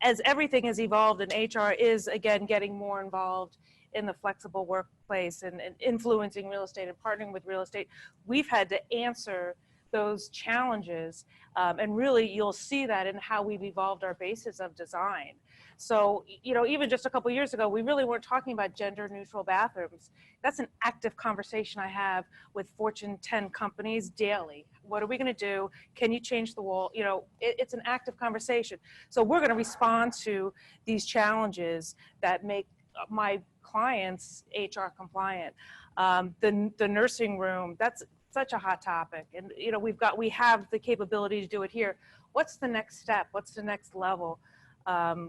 as everything has evolved, and HR is again getting more involved in the flexible workplace and influencing real estate and partnering with real estate, we've had to answer those challenges, and really you'll see that in how we've evolved our basis of design. So, you know, even just a couple years ago, we really weren't talking about gender neutral bathrooms. That's an active conversation I have with Fortune 10 companies daily. What are we going to do? Can you change the wall? You know, it's an active conversation. So we're going to respond to these challenges that make my clients HR compliant. The nursing room, that's such a hot topic. And, you know, we have the capability to do it here. What's the next step? What's the next level?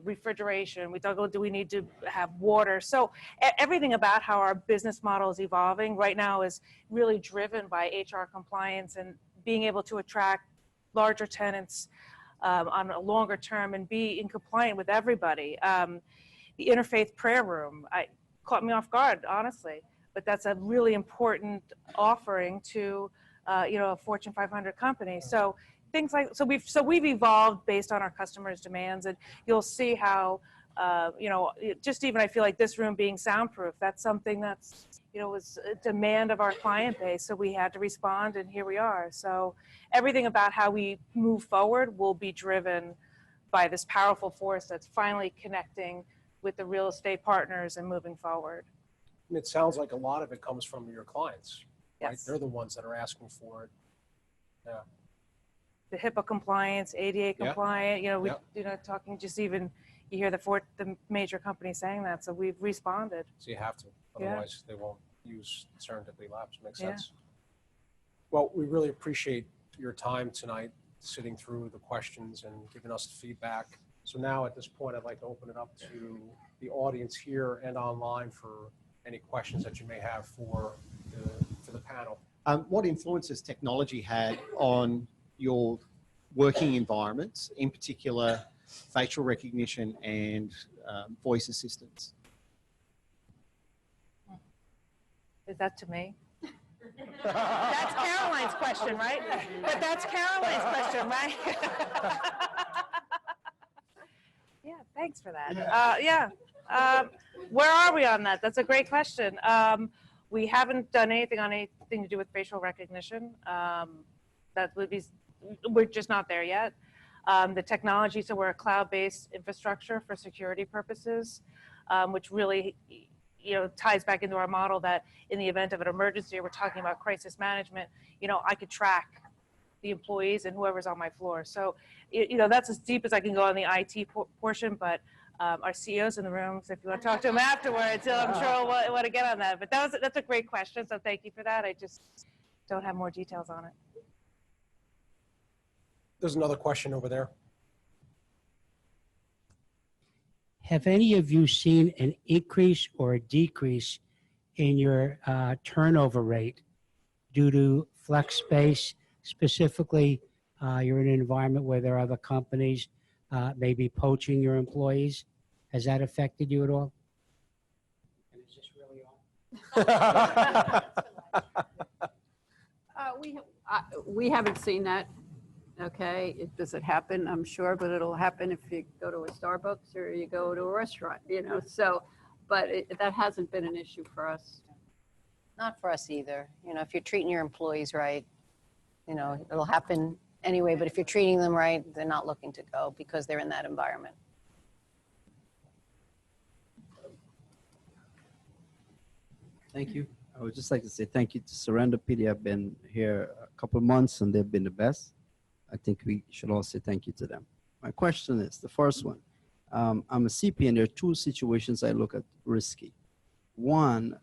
Refrigeration, we talk about, do we need to have water? So everything about how our business model is evolving right now is really driven by HR compliance and being able to attract larger tenants on a longer term and be in compliant with everybody. The interfaith prayer room, caught me off guard, honestly, but that's a really important offering to you know, a Fortune 500 company. So things like, so we've evolved based on our customers' demands, and you'll see how, you know, just even I feel like this room being soundproof, that's something that's, you know, was a demand of our client base. So we had to respond, and here we are. So everything about how we move forward will be driven by this powerful force that's finally connecting with the real estate partners and moving forward. And it sounds like a lot of it comes from your clients, right? Yes. They're the ones that are asking for it. Yeah. The HIPAA compliance, ADA compliant, talking just even, you hear the major companies saying that, so we've responded. So you have to, Yeah. otherwise they won't use Serendipity Labs. Makes Yeah. sense. Well, we really appreciate your time tonight, sitting through the questions and giving us the feedback. So now at this point, I'd like to open it up to the audience here and online for any questions that you may have for the panel. What influence has technology had on your working environments, in particular facial recognition and voice assistance? Is that to me? That's Caroline's question, right? But that's Caroline's question, right? Yeah, thanks for that. Where are we on that? That's a great question. We haven't done anything to do with facial recognition. That would be, we're just not there yet. The technology, so we're a cloud-based infrastructure for security purposes, which really, ties back into our model that in the event of an emergency, we're talking about crisis management, I could track the employees and whoever's on my floor. So, that's as deep as I can go on the IT portion, but our CEO's in the room, so if you want to talk to him afterwards, I'm sure we'll want to get on that. But that's a great question, so thank you for that. I just don't have more details on it. There's another question over there. Have any of you seen an increase or a decrease in your turnover rate due to flex space? Specifically, you're in an environment where there are other companies maybe poaching your employees. Has that affected you at all? And is this really on? We haven't seen that. Okay, does it happen? I'm sure, but it'll happen if you go to a Starbucks or you go to a restaurant, so, but that hasn't been an issue for us. Not for us either. If you're treating your employees right, it'll happen anyway, but if you're treating them right, they're not looking to go because they're in that environment. Thank you. I would just like to say thank you to Serendipity. I've been here a couple of months and they've been the best. I think we should all say thank you to them. My question is, the first one, I'm a CP and there are two situations I look at risky. One,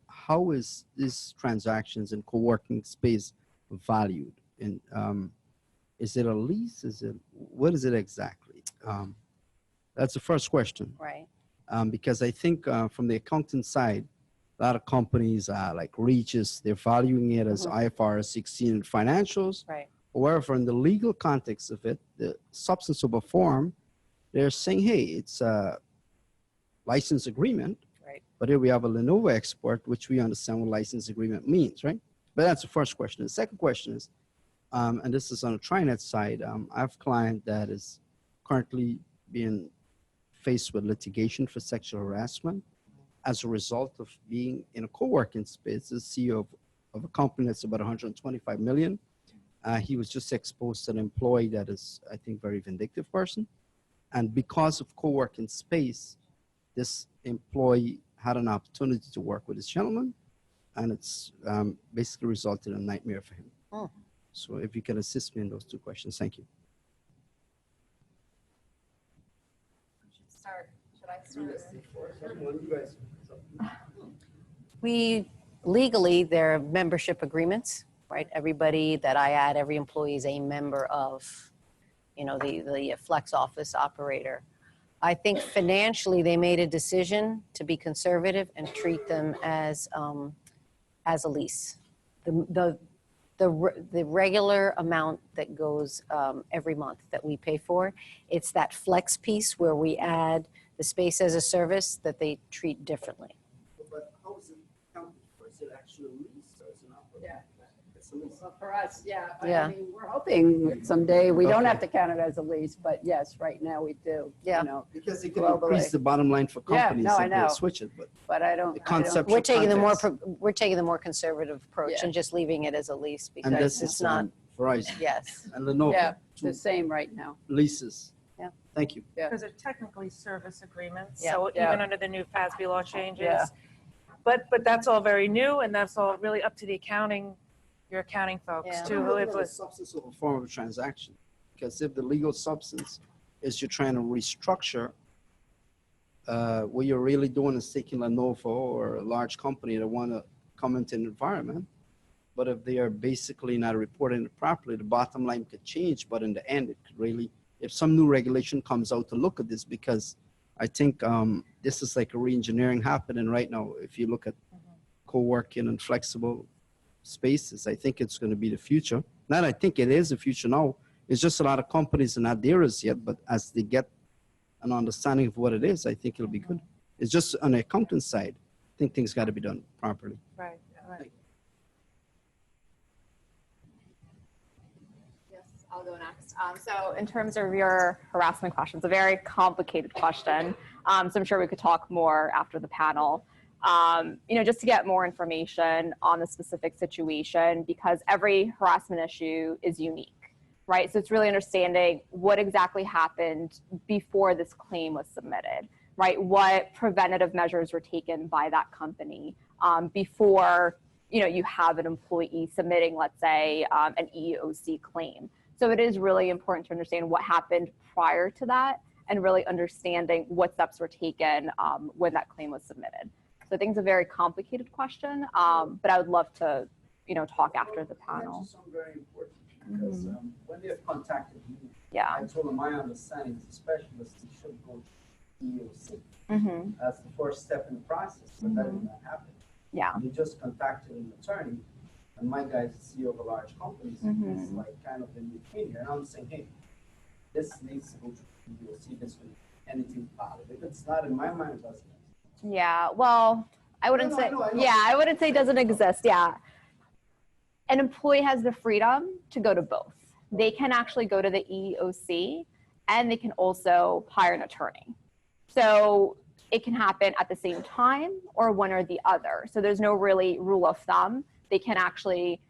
how is these transactions in co-working space valued? And is it a lease? What is it exactly? That's the first question. Right. Because I think from the accountant side, a lot of companies like Regis, they're valuing it as IFRS 16 financials. Right. However, in the legal context of it, the substance of a form, they're saying, hey, it's a license agreement. Right. But here we have a Lenovo export, which we understand what license agreement means, right? But that's the first question. The second question is, and this is on the Trinet side, I have a client that is currently being faced with litigation for sexual harassment as a result of being in a co-working space. The CEO of a company that's about 125 million. He was just exposed to an employee that is, I think, very vindictive person. And because of co-working space, this employee had an opportunity to work with this gentleman, and it's basically resulted in a nightmare for him. Oh. So if you can assist me in those two questions, thank you. Should I start? We legally, there are membership agreements, right? Everybody that I add, every employee is a member of, the flex office operator. I think financially they made a decision to be conservative and treat them as a lease. The regular amount that goes every month that we pay for, it's that flex piece where we add the space as a service that they treat differently. But how is it counted for? Is it actually a lease or is it not? Yeah. It's a lease. Well, for us, yeah. Yeah. I mean, we're hoping someday we don't Okay. have to count it as a lease, but yes, right now we do. Yeah. Because it can Globally. increase the bottom line for Yeah, companies no, I if they know. switch it. But But I don't. the concept We're taking context. we're taking the more conservative approach Yeah. and just leaving it as a lease And because this it's is not. Verizon Yes. and Lenovo. Yeah, two the same right now. leases. Thank you. Yeah. Because they're technically service agreements, Yeah. so Yeah. even under the new FASB law changes. Yeah. But that's all very new, and that's all really up to the accounting, your accounting folks Yeah. to I'm live looking at the with. substance of a form of a transaction. Because if the legal substance is you're trying to restructure, what you're really doing is taking Lenovo or a large company that want to come into an environment. But if they are basically not reporting it properly, the bottom line could change. But in the end, it could really, if some new regulation comes out to look at this, because I think this is like a re-engineering happening right now. If you look at co-working and flexible spaces, I think it's going to be the future. Not I think it is the future now. It's just a lot of companies are not there as yet, but as they get an understanding of what it is, I think it'll be good. It's just on the accountant side, I think things got to be done properly. Right, right. Yes, I'll go next. So in terms of your harassment question, it's a very complicated question. So I'm sure we could talk more after the panel. Just to get more information on the specific situation, because every harassment issue is unique, right? So it's really understanding what exactly happened before this claim was submitted, right? What preventative measures were taken by that company before, you have an employee submitting, let's say, an EEOC claim. So it is really important to understand what happened prior to that and really understanding what steps were taken when that claim was submitted. So I think it's a very complicated question, but I would love to, talk after the panel. That's very important because when they have contacted me, Yeah. I told them my understanding as a specialist, they should go to EEOC Mm-hmm. as the first step in the process, but that did not happen. Yeah. They just contacted an attorney, and my guy's the CEO of a large company, so he's like kind of in between here, and I'm saying, hey, this needs to go to EEOC, this will anything about it. If it's not in my mind, it doesn't. Yeah. Well, I wouldn't say. Yeah, I wouldn't say it doesn't exist. Yeah. An employee has the freedom to go to both. They can actually go to the EEOC, and they can also hire an attorney. So it can happen at the same time or one or the other. So there's no really rule of thumb. They can actually,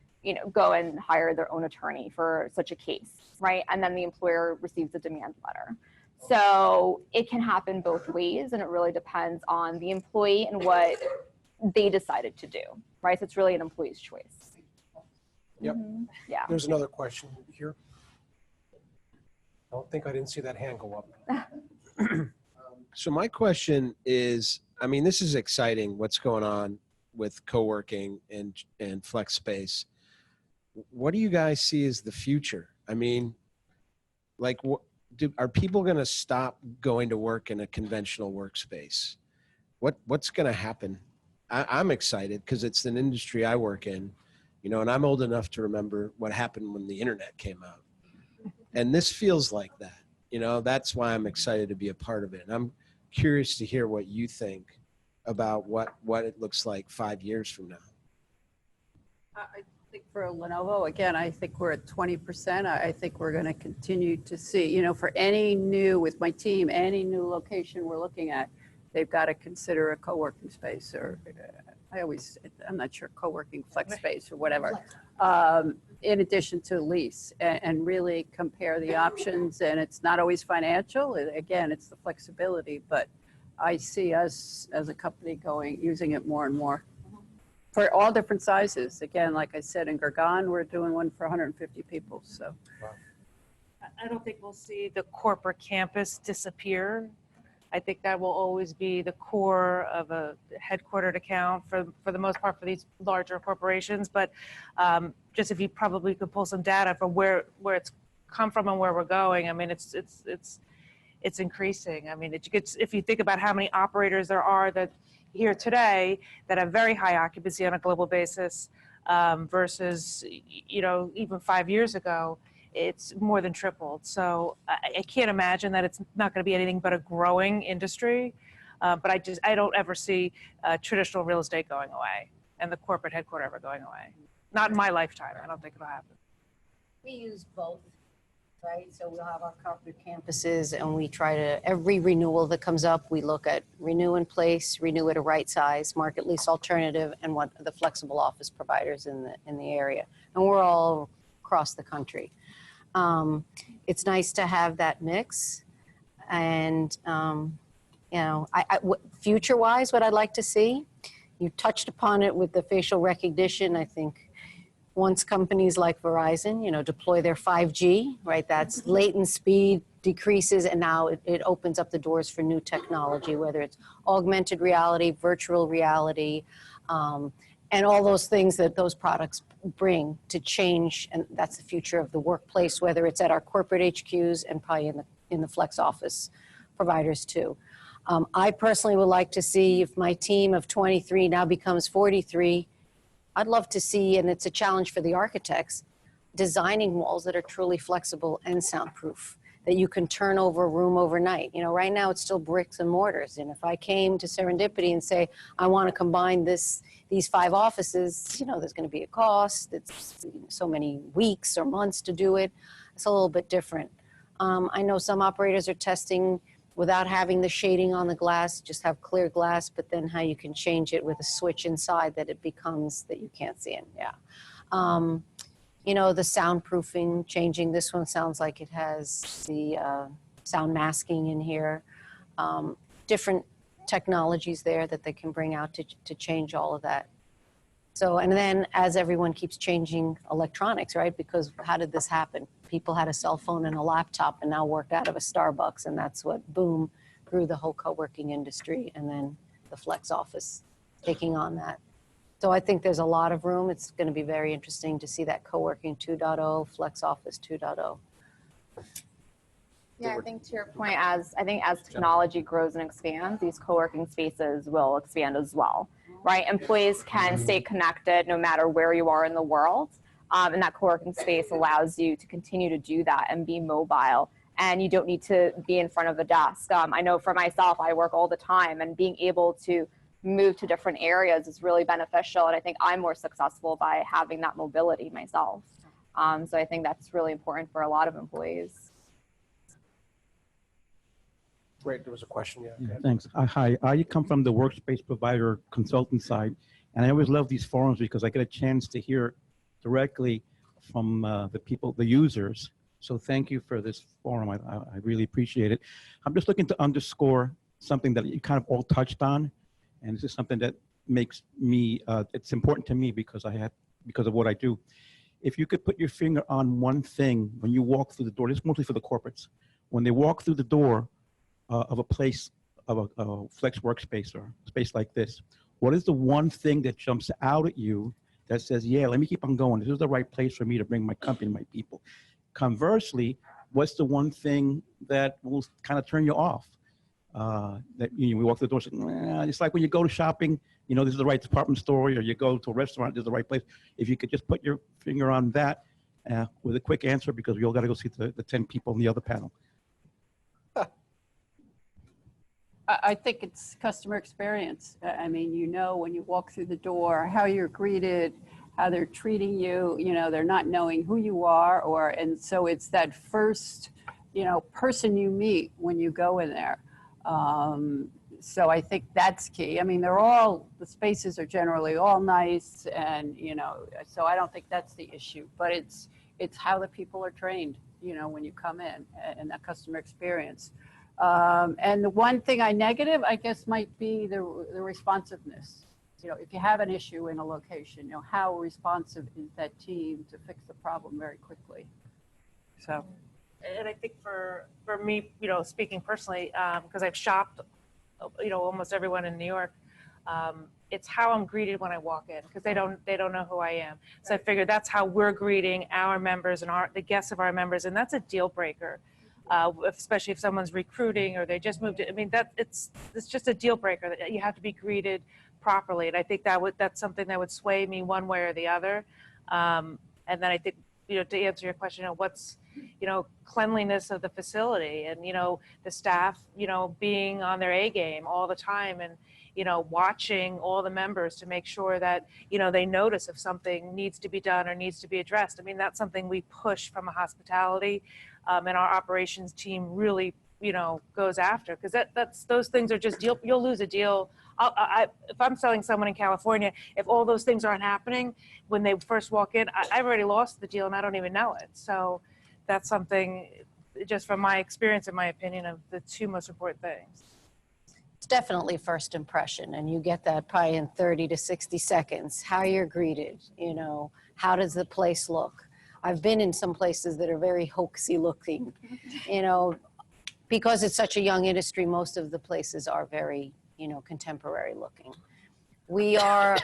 go and hire their own attorney for such a case, right? And then the employer receives a demand letter. So it can happen both ways, and it really depends on the employee and what they decided to do, right? So it's really an employee's choice. Yep. Yeah. There's another question here. I didn't see that hand go up. So my question is, this is exciting, what's going on with co-working and flex space. What do you guys see as the future? Are people going to stop going to work in a conventional workspace? What's going to happen? I'm excited because it's an industry I work in, and I'm old enough to remember what happened when the internet came out. And this feels like that. That's why I'm excited to be a part of it. And I'm curious to hear what you think about what it looks like 5 years from now. I think for Lenovo, again, I think we're at 20%. I think we're going to continue to see, for any new, with my team, any new location we're looking at, they've got to consider a co-working space or I'm not sure, co-working flex space or whatever, in addition to lease and really compare the options. And it's not always financial. Again, it's the flexibility, but I see us as a company using it more and more for all different sizes. Again, like I said, in Gurgaon, we're doing one for 150 people. So I don't think we'll see the corporate campus disappear. I think that will always be the core of a headquartered account for the most part for these larger corporations. But just if you probably could pull some data from where it's come from and where we're going, it's increasing. If you think about how many operators there are that here today that have very high occupancy on a global basis versus even 5 years ago, it's more than tripled. So I can't imagine that it's not going to be anything but a growing industry. But I don't ever see traditional real estate going away and the corporate headquarters ever going away. Not in my lifetime. I don't think it'll happen. We use both, right? So we'll have our corporate campuses and we try to, every renewal that comes up, we look at renew in place, renew at a right size, market lease alternative, and what the flexible office providers in the area. And we're all across the country. It's nice to have that mix. And, you know, future-wise, what I'd like to see, you touched upon it with the facial recognition. I think once companies like Verizon, you know, deploy their 5G, right, that's latent speed decreases, and now it opens up the doors for new technology, whether it's augmented reality, virtual reality, and all those things that those products bring to change, and that's the future of the workplace, whether it's at our corporate HQs and probably in the flex office providers too. I personally would like to see, if my team of 23 now becomes 43, I'd love to see, and it's a challenge for the architects, designing walls that are truly flexible and soundproof, that you can turn over a room overnight. You know, right now it's still bricks and mortars. And if I came to Serendipity and say, I want to combine these 5 offices, you know, there's going to be a cost. It's so many weeks or months to do it. It's a little bit different. I know some operators are testing without having the shading on the glass, just have clear glass, but then how you can change it with a switch inside that it becomes that you can't see it. Yeah. You know, the soundproofing, changing. This one sounds like it has the sound masking in here. Different technologies there that they can bring out to change all of that. So, and then as everyone keeps changing electronics, right? Because how did this happen? People had a cell phone and a laptop and now work out of a Starbucks, and that's what, boom, grew the whole co-working industry, and then the flex office taking on that. So I think there's a lot of room. It's going to be very interesting to see that co-working 2.0, flex office 2.0. Yeah, I think to your point, as technology grows and expands, these co-working spaces will expand as well, right? Employees can stay connected no matter where you are in the world. And that co-working space allows you to continue to do that and be mobile. And you don't need to be in front of a desk. I know for myself, I work all the time, and being able to move to different areas is really beneficial. And I think I'm more successful by having that mobility myself. So I think that's really important for a lot of employees. Great, there was a question, yeah. Yeah, thanks. Hi, I come from the workspace provider consultant side, and I always love these forums because I get a chance to hear directly from the people, the users. So thank you for this forum. I really appreciate it. I'm just looking to underscore something that you kind of all touched on, and this is something that makes me, it's important to me because of what I do. If you could put your finger on one thing when you walk through the door, this is mostly for the corporates, when they walk through the door of a place, of a flex workspace or space like this, what is the one thing that jumps out at you that says, yeah, let me keep on going. This is the right place for me to bring my company, my people. Conversely, what's the one thing that will kind of turn you off? That we walk through the door, it's like when you go to shopping, you know, this is the right department store, or you go to a restaurant, this is the right place. If you could just put your finger on that with a quick answer, because we all got to go see the 10 people in the other panel. I think it's customer experience. I mean, you know, when you walk through the door, how you're greeted, how they're treating you, you know, they're not knowing who you are, and so it's that first, you know, person you meet when you go in there. So I think that's key. I mean, the spaces are generally all nice, and, you know, so I don't think that's the issue, but it's how the people are trained, you know, when you come in, and that customer experience. And the one thing negative, I guess, might be the responsiveness. You know, if you have an issue in a location, you know, how responsive is that team to fix the problem very quickly? So. And I think for me, you know, speaking personally, because I've shopped, you know, almost everyone in New York, it's how I'm greeted when I walk in, because they don't know who I am. So I figured that's how we're greeting our members and the guests of our members, and that's a deal breaker. Especially if someone's recruiting or they just moved. I mean, it's just a deal breaker that you have to be greeted properly. And I think that's something that would sway me one way or the other. And then I think, you know, to answer your question, you know, what's, you know, cleanliness of the facility, and, you know, the staff, you know, being on their A game all the time, and, you know, watching all the members to make sure that, you know, they notice if something needs to be done or needs to be addressed. I mean, that's something we push from a hospitality. And our operations team really, you know, goes after, because those things are just deal. You'll lose a deal. If I'm selling someone in California, if all those things aren't happening when they first walk in, I've already lost the deal and I don't even know it. So that's something just from my experience and my opinion of the two most important things. It's definitely first impression, and you get that probably in 30 to 60 seconds. How you're greeted, you know, how does the place look? I've been in some places that are very hoaxy looking, you know, because it's such a young industry, most of the places are very, you know, contemporary looking. We are,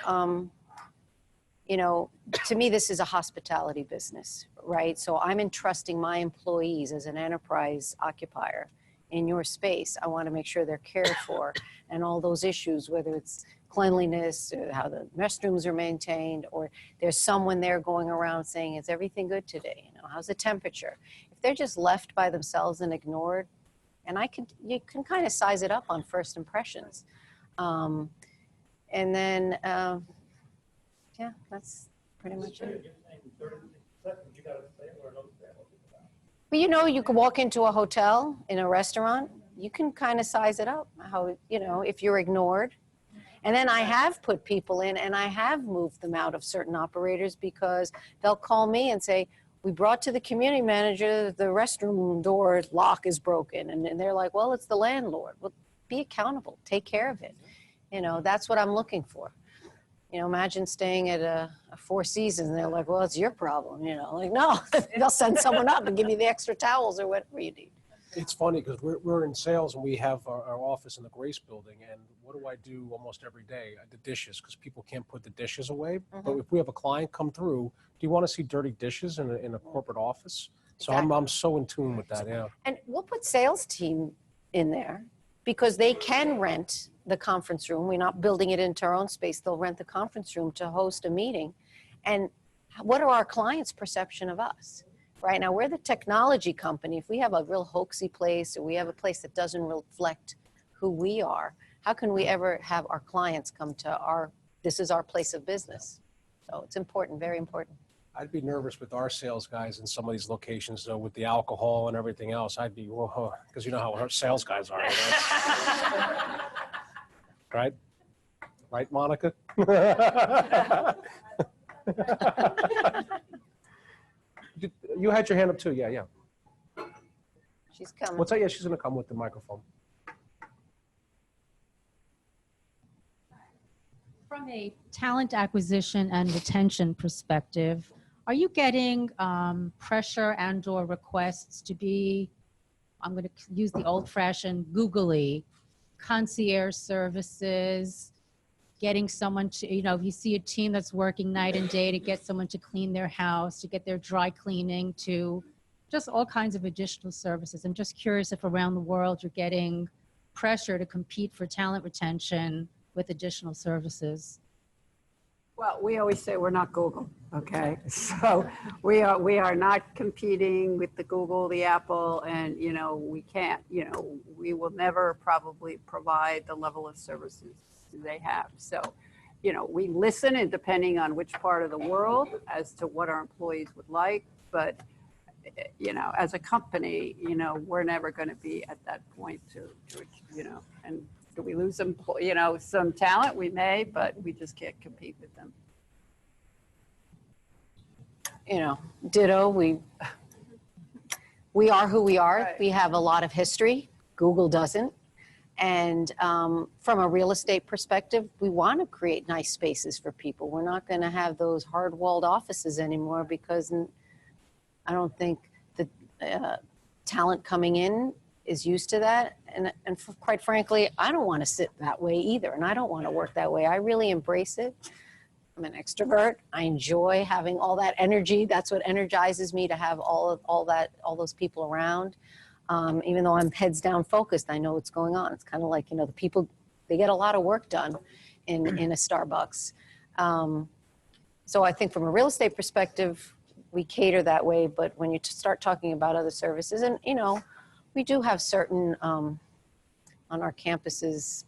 you know, to me, this is a hospitality business, right? So I'm entrusting my employees as an enterprise occupier in your space. I want to make sure they're cared for, and all those issues, whether it's cleanliness, or how the restrooms are maintained, or there's someone there going around saying, is everything good today? You know, how's the temperature? If they're just left by themselves and ignored, and you can kind of size it up on first impressions. And then, yeah, that's pretty much it. But you know, you can walk into a hotel, in a restaurant, you can kind of size it up, how, you know, if you're ignored. And then I have put people in, and I have moved them out of certain operators because they'll call me and say, we brought to the community manager, the restroom door lock is broken. And they're like, well, it's the landlord. Well, be accountable, take care of it. You know, that's what I'm looking for. You know, imagine staying at a Four Seasons and they're like, well, it's your problem. You know, like, no, they'll send someone up and give you the extra towels or whatever you need. It's funny because we're in sales and we have our office in the Grace building, and what do I do almost every day? The dishes, because people can't put the dishes away. But if we have a client come through, do you want to see dirty dishes in a corporate office? So Exactly. I'm so in tune with that, yeah. And we'll put sales team in there because they can rent the conference room. We're not building it into our own space. They'll rent the conference room to host a meeting. And what are our clients' perception of us? Right now, we're the technology company. If we have a real hoaxy place, or we have a place that doesn't reflect who we are, how can we ever have our clients come to this is our place of business? So it's important, very important. I'd be nervous with our sales guys in some of these locations, though, with the alcohol and everything else. I'd be, whoa, because you know how our sales guys are. Right? Right, Monica? You had your hand up too, yeah. She's coming. What's that? Yeah, she's gonna come with the microphone. From a talent acquisition and retention perspective, are you getting pressure and/or requests to be, I'm going to use the old-fashioned googly, concierge services, getting someone to, you know, if you see a team that's working night and day to get someone to clean their house, to get their dry cleaning, to just all kinds of additional services. I'm just curious if around the world you're getting pressure to compete for talent retention with additional services. Well, we always say we're not Google, okay? So we are not competing with the Google, the Apple, and, you know, we can't, you know, we will never probably provide the level of services they have. So, you know, we listen, and depending on which part of the world, as to what our employees would like, but, you know, as a company, you know, we're never going to be at that point to, you know, and do we lose some, you know, some talent? We may, but we just can't compete with them. You know, ditto, we are who we are. Right. We have a lot of history. Google doesn't. And from a real estate perspective, we want to create nice spaces for people. We're not going to have those hard-walled offices anymore because I don't think the talent coming in is used to that. And quite frankly, I don't want to sit that way either. And I don't want to work that way. I really embrace it. I'm an extrovert. I enjoy having all that energy. That's what energizes me, to have all those people around. Even though I'm heads down focused, I know what's going on. It's kind of like, you know, the people, they get a lot of work done in a Starbucks. So I think from a real estate perspective, we cater that way. But when you start talking about other services, and, you know, we do have certain, on our campuses,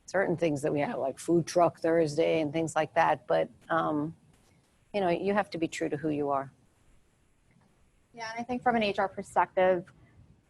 certain things that we have, like Food Truck Thursday and things like that. But, you know, you have to be true to who you are. Yeah, and I think from an HR perspective,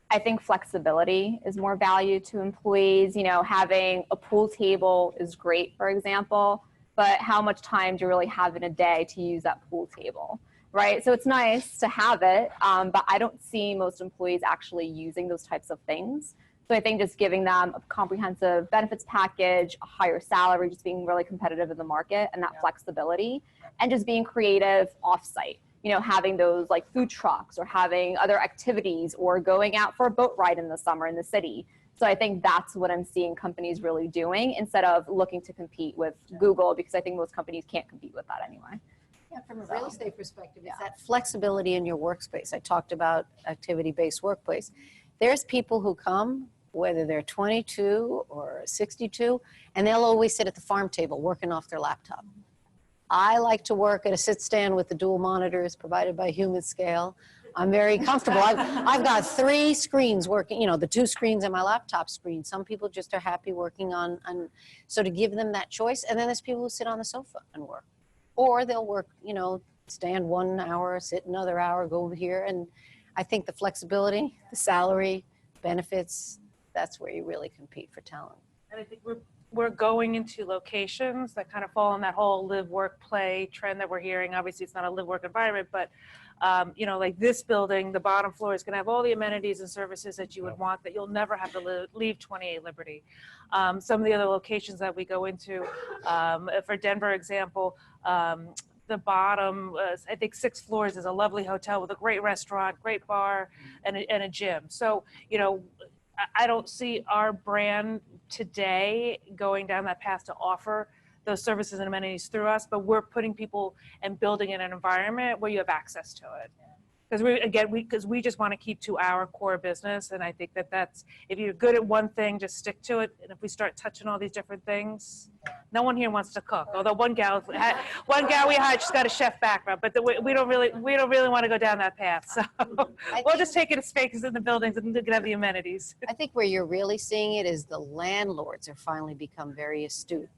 I think flexibility is more value to employees. You know, having a pool table is great, for example, but how much time do you really have in a day to use that pool table? right? So it's nice to have it, but I don't see most employees actually using those types of things. So I think just giving them a comprehensive benefits package, a higher salary, just being really competitive in the market and that flexibility, and just being creative offsite. You know, having those like food trucks or having other activities or going out for a boat ride in the summer in the city. So I think that's what I'm seeing companies really doing instead of looking to compete with Google, because I think most companies can't compete with that anyway. Yeah, from a real estate perspective, it's that flexibility in your workspace. I talked about activity-based workplace. There's people who come, whether they're 22 or 62, and they'll always sit at the farm table working off their laptop. I like to work at a sit-stand with the dual monitors provided by Human Scale. I'm very comfortable. I've got 3 screens working, you know, the 2 screens and my laptop screen. Some people just are happy working on, so to give them that choice. And then there's people who sit on the sofa and work. Or they'll work, you know, stand 1 hour, sit another hour, go over here. And I think the flexibility, the salary, benefits, that's where you really compete for talent. And I think we're going into locations that kind of fall in that whole live, work, play trend that we're hearing. Obviously, it's not a live, work environment, but you know, like this building, the bottom floor is going to have all the amenities and services that you would want, that you'll never have to leave 28 Liberty. Some of the other locations that we go into, for Denver example, the bottom, I think 6 floors is a lovely hotel with a great restaurant, great bar, and a gym. So, you know, I don't see our brand today going down that path to offer those services and amenities through us, but we're putting people and building in an environment where you have access to it. Because we just want to keep to our core business, and I think that's, if you're good at one thing, just stick to it. And if we start touching all these different things, no one here wants to cook. Although one gal we hired, she's got a chef background, but we don't really want to go down that path. So we'll just take it as spaces in the buildings and can have the amenities. I think where you're really seeing it is the landlords have finally become very astute,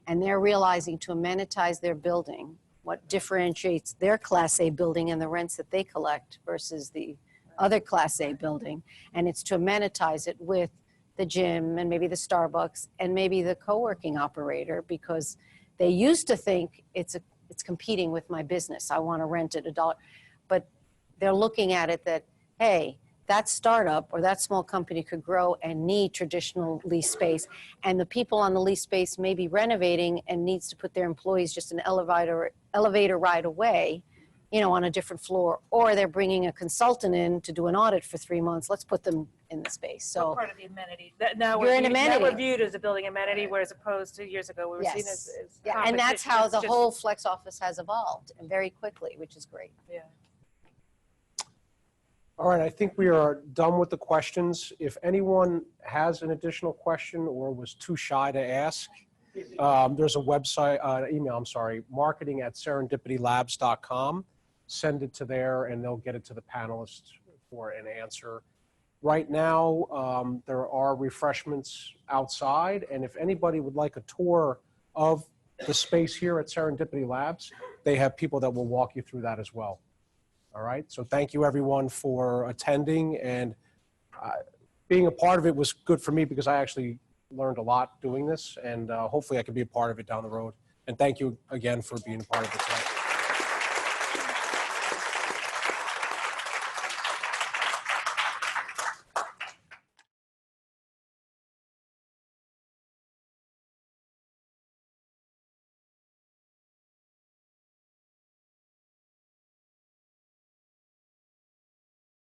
and they're realizing to amenitize their building, what differentiates their Class A building and the rents that they collect versus the other Class A building. And it's to amenitize it with the gym and maybe the Starbucks and maybe the co-working operator, because they used to think it's competing with my business. I want to rent it $1. But they're looking at it that, hey, that startup or that small company could grow and need traditional lease space. And the people on the lease space may be renovating and needs to put their employees just an elevator ride away, you know, on a different floor. Or they're bringing a consultant in to do an audit for 3 months. Let's put them in the space. So we're part of the amenity. Now you're an amenity. Now we're viewed as a building amenity, whereas opposed to years ago, we were seen as yeah, and that's how competition. the It's just- whole flex office has evolved, and very quickly, which is great. Yeah. All right, I think we are done with the questions. If anyone has an additional question or was too shy to ask, there's a website, email, marketing@serendipitylabs.com. Send it to there and they'll get it to the panelists for an answer. Right now, there are refreshments outside, and if anybody would like a tour of the space here at Serendipity Labs, they have people that will walk you through that as well. All right, so thank you everyone for attending, and being a part of it was good for me because I actually learned a lot doing this, and hopefully I can be a part of it down the road. And thank you again for being a part of it tonight.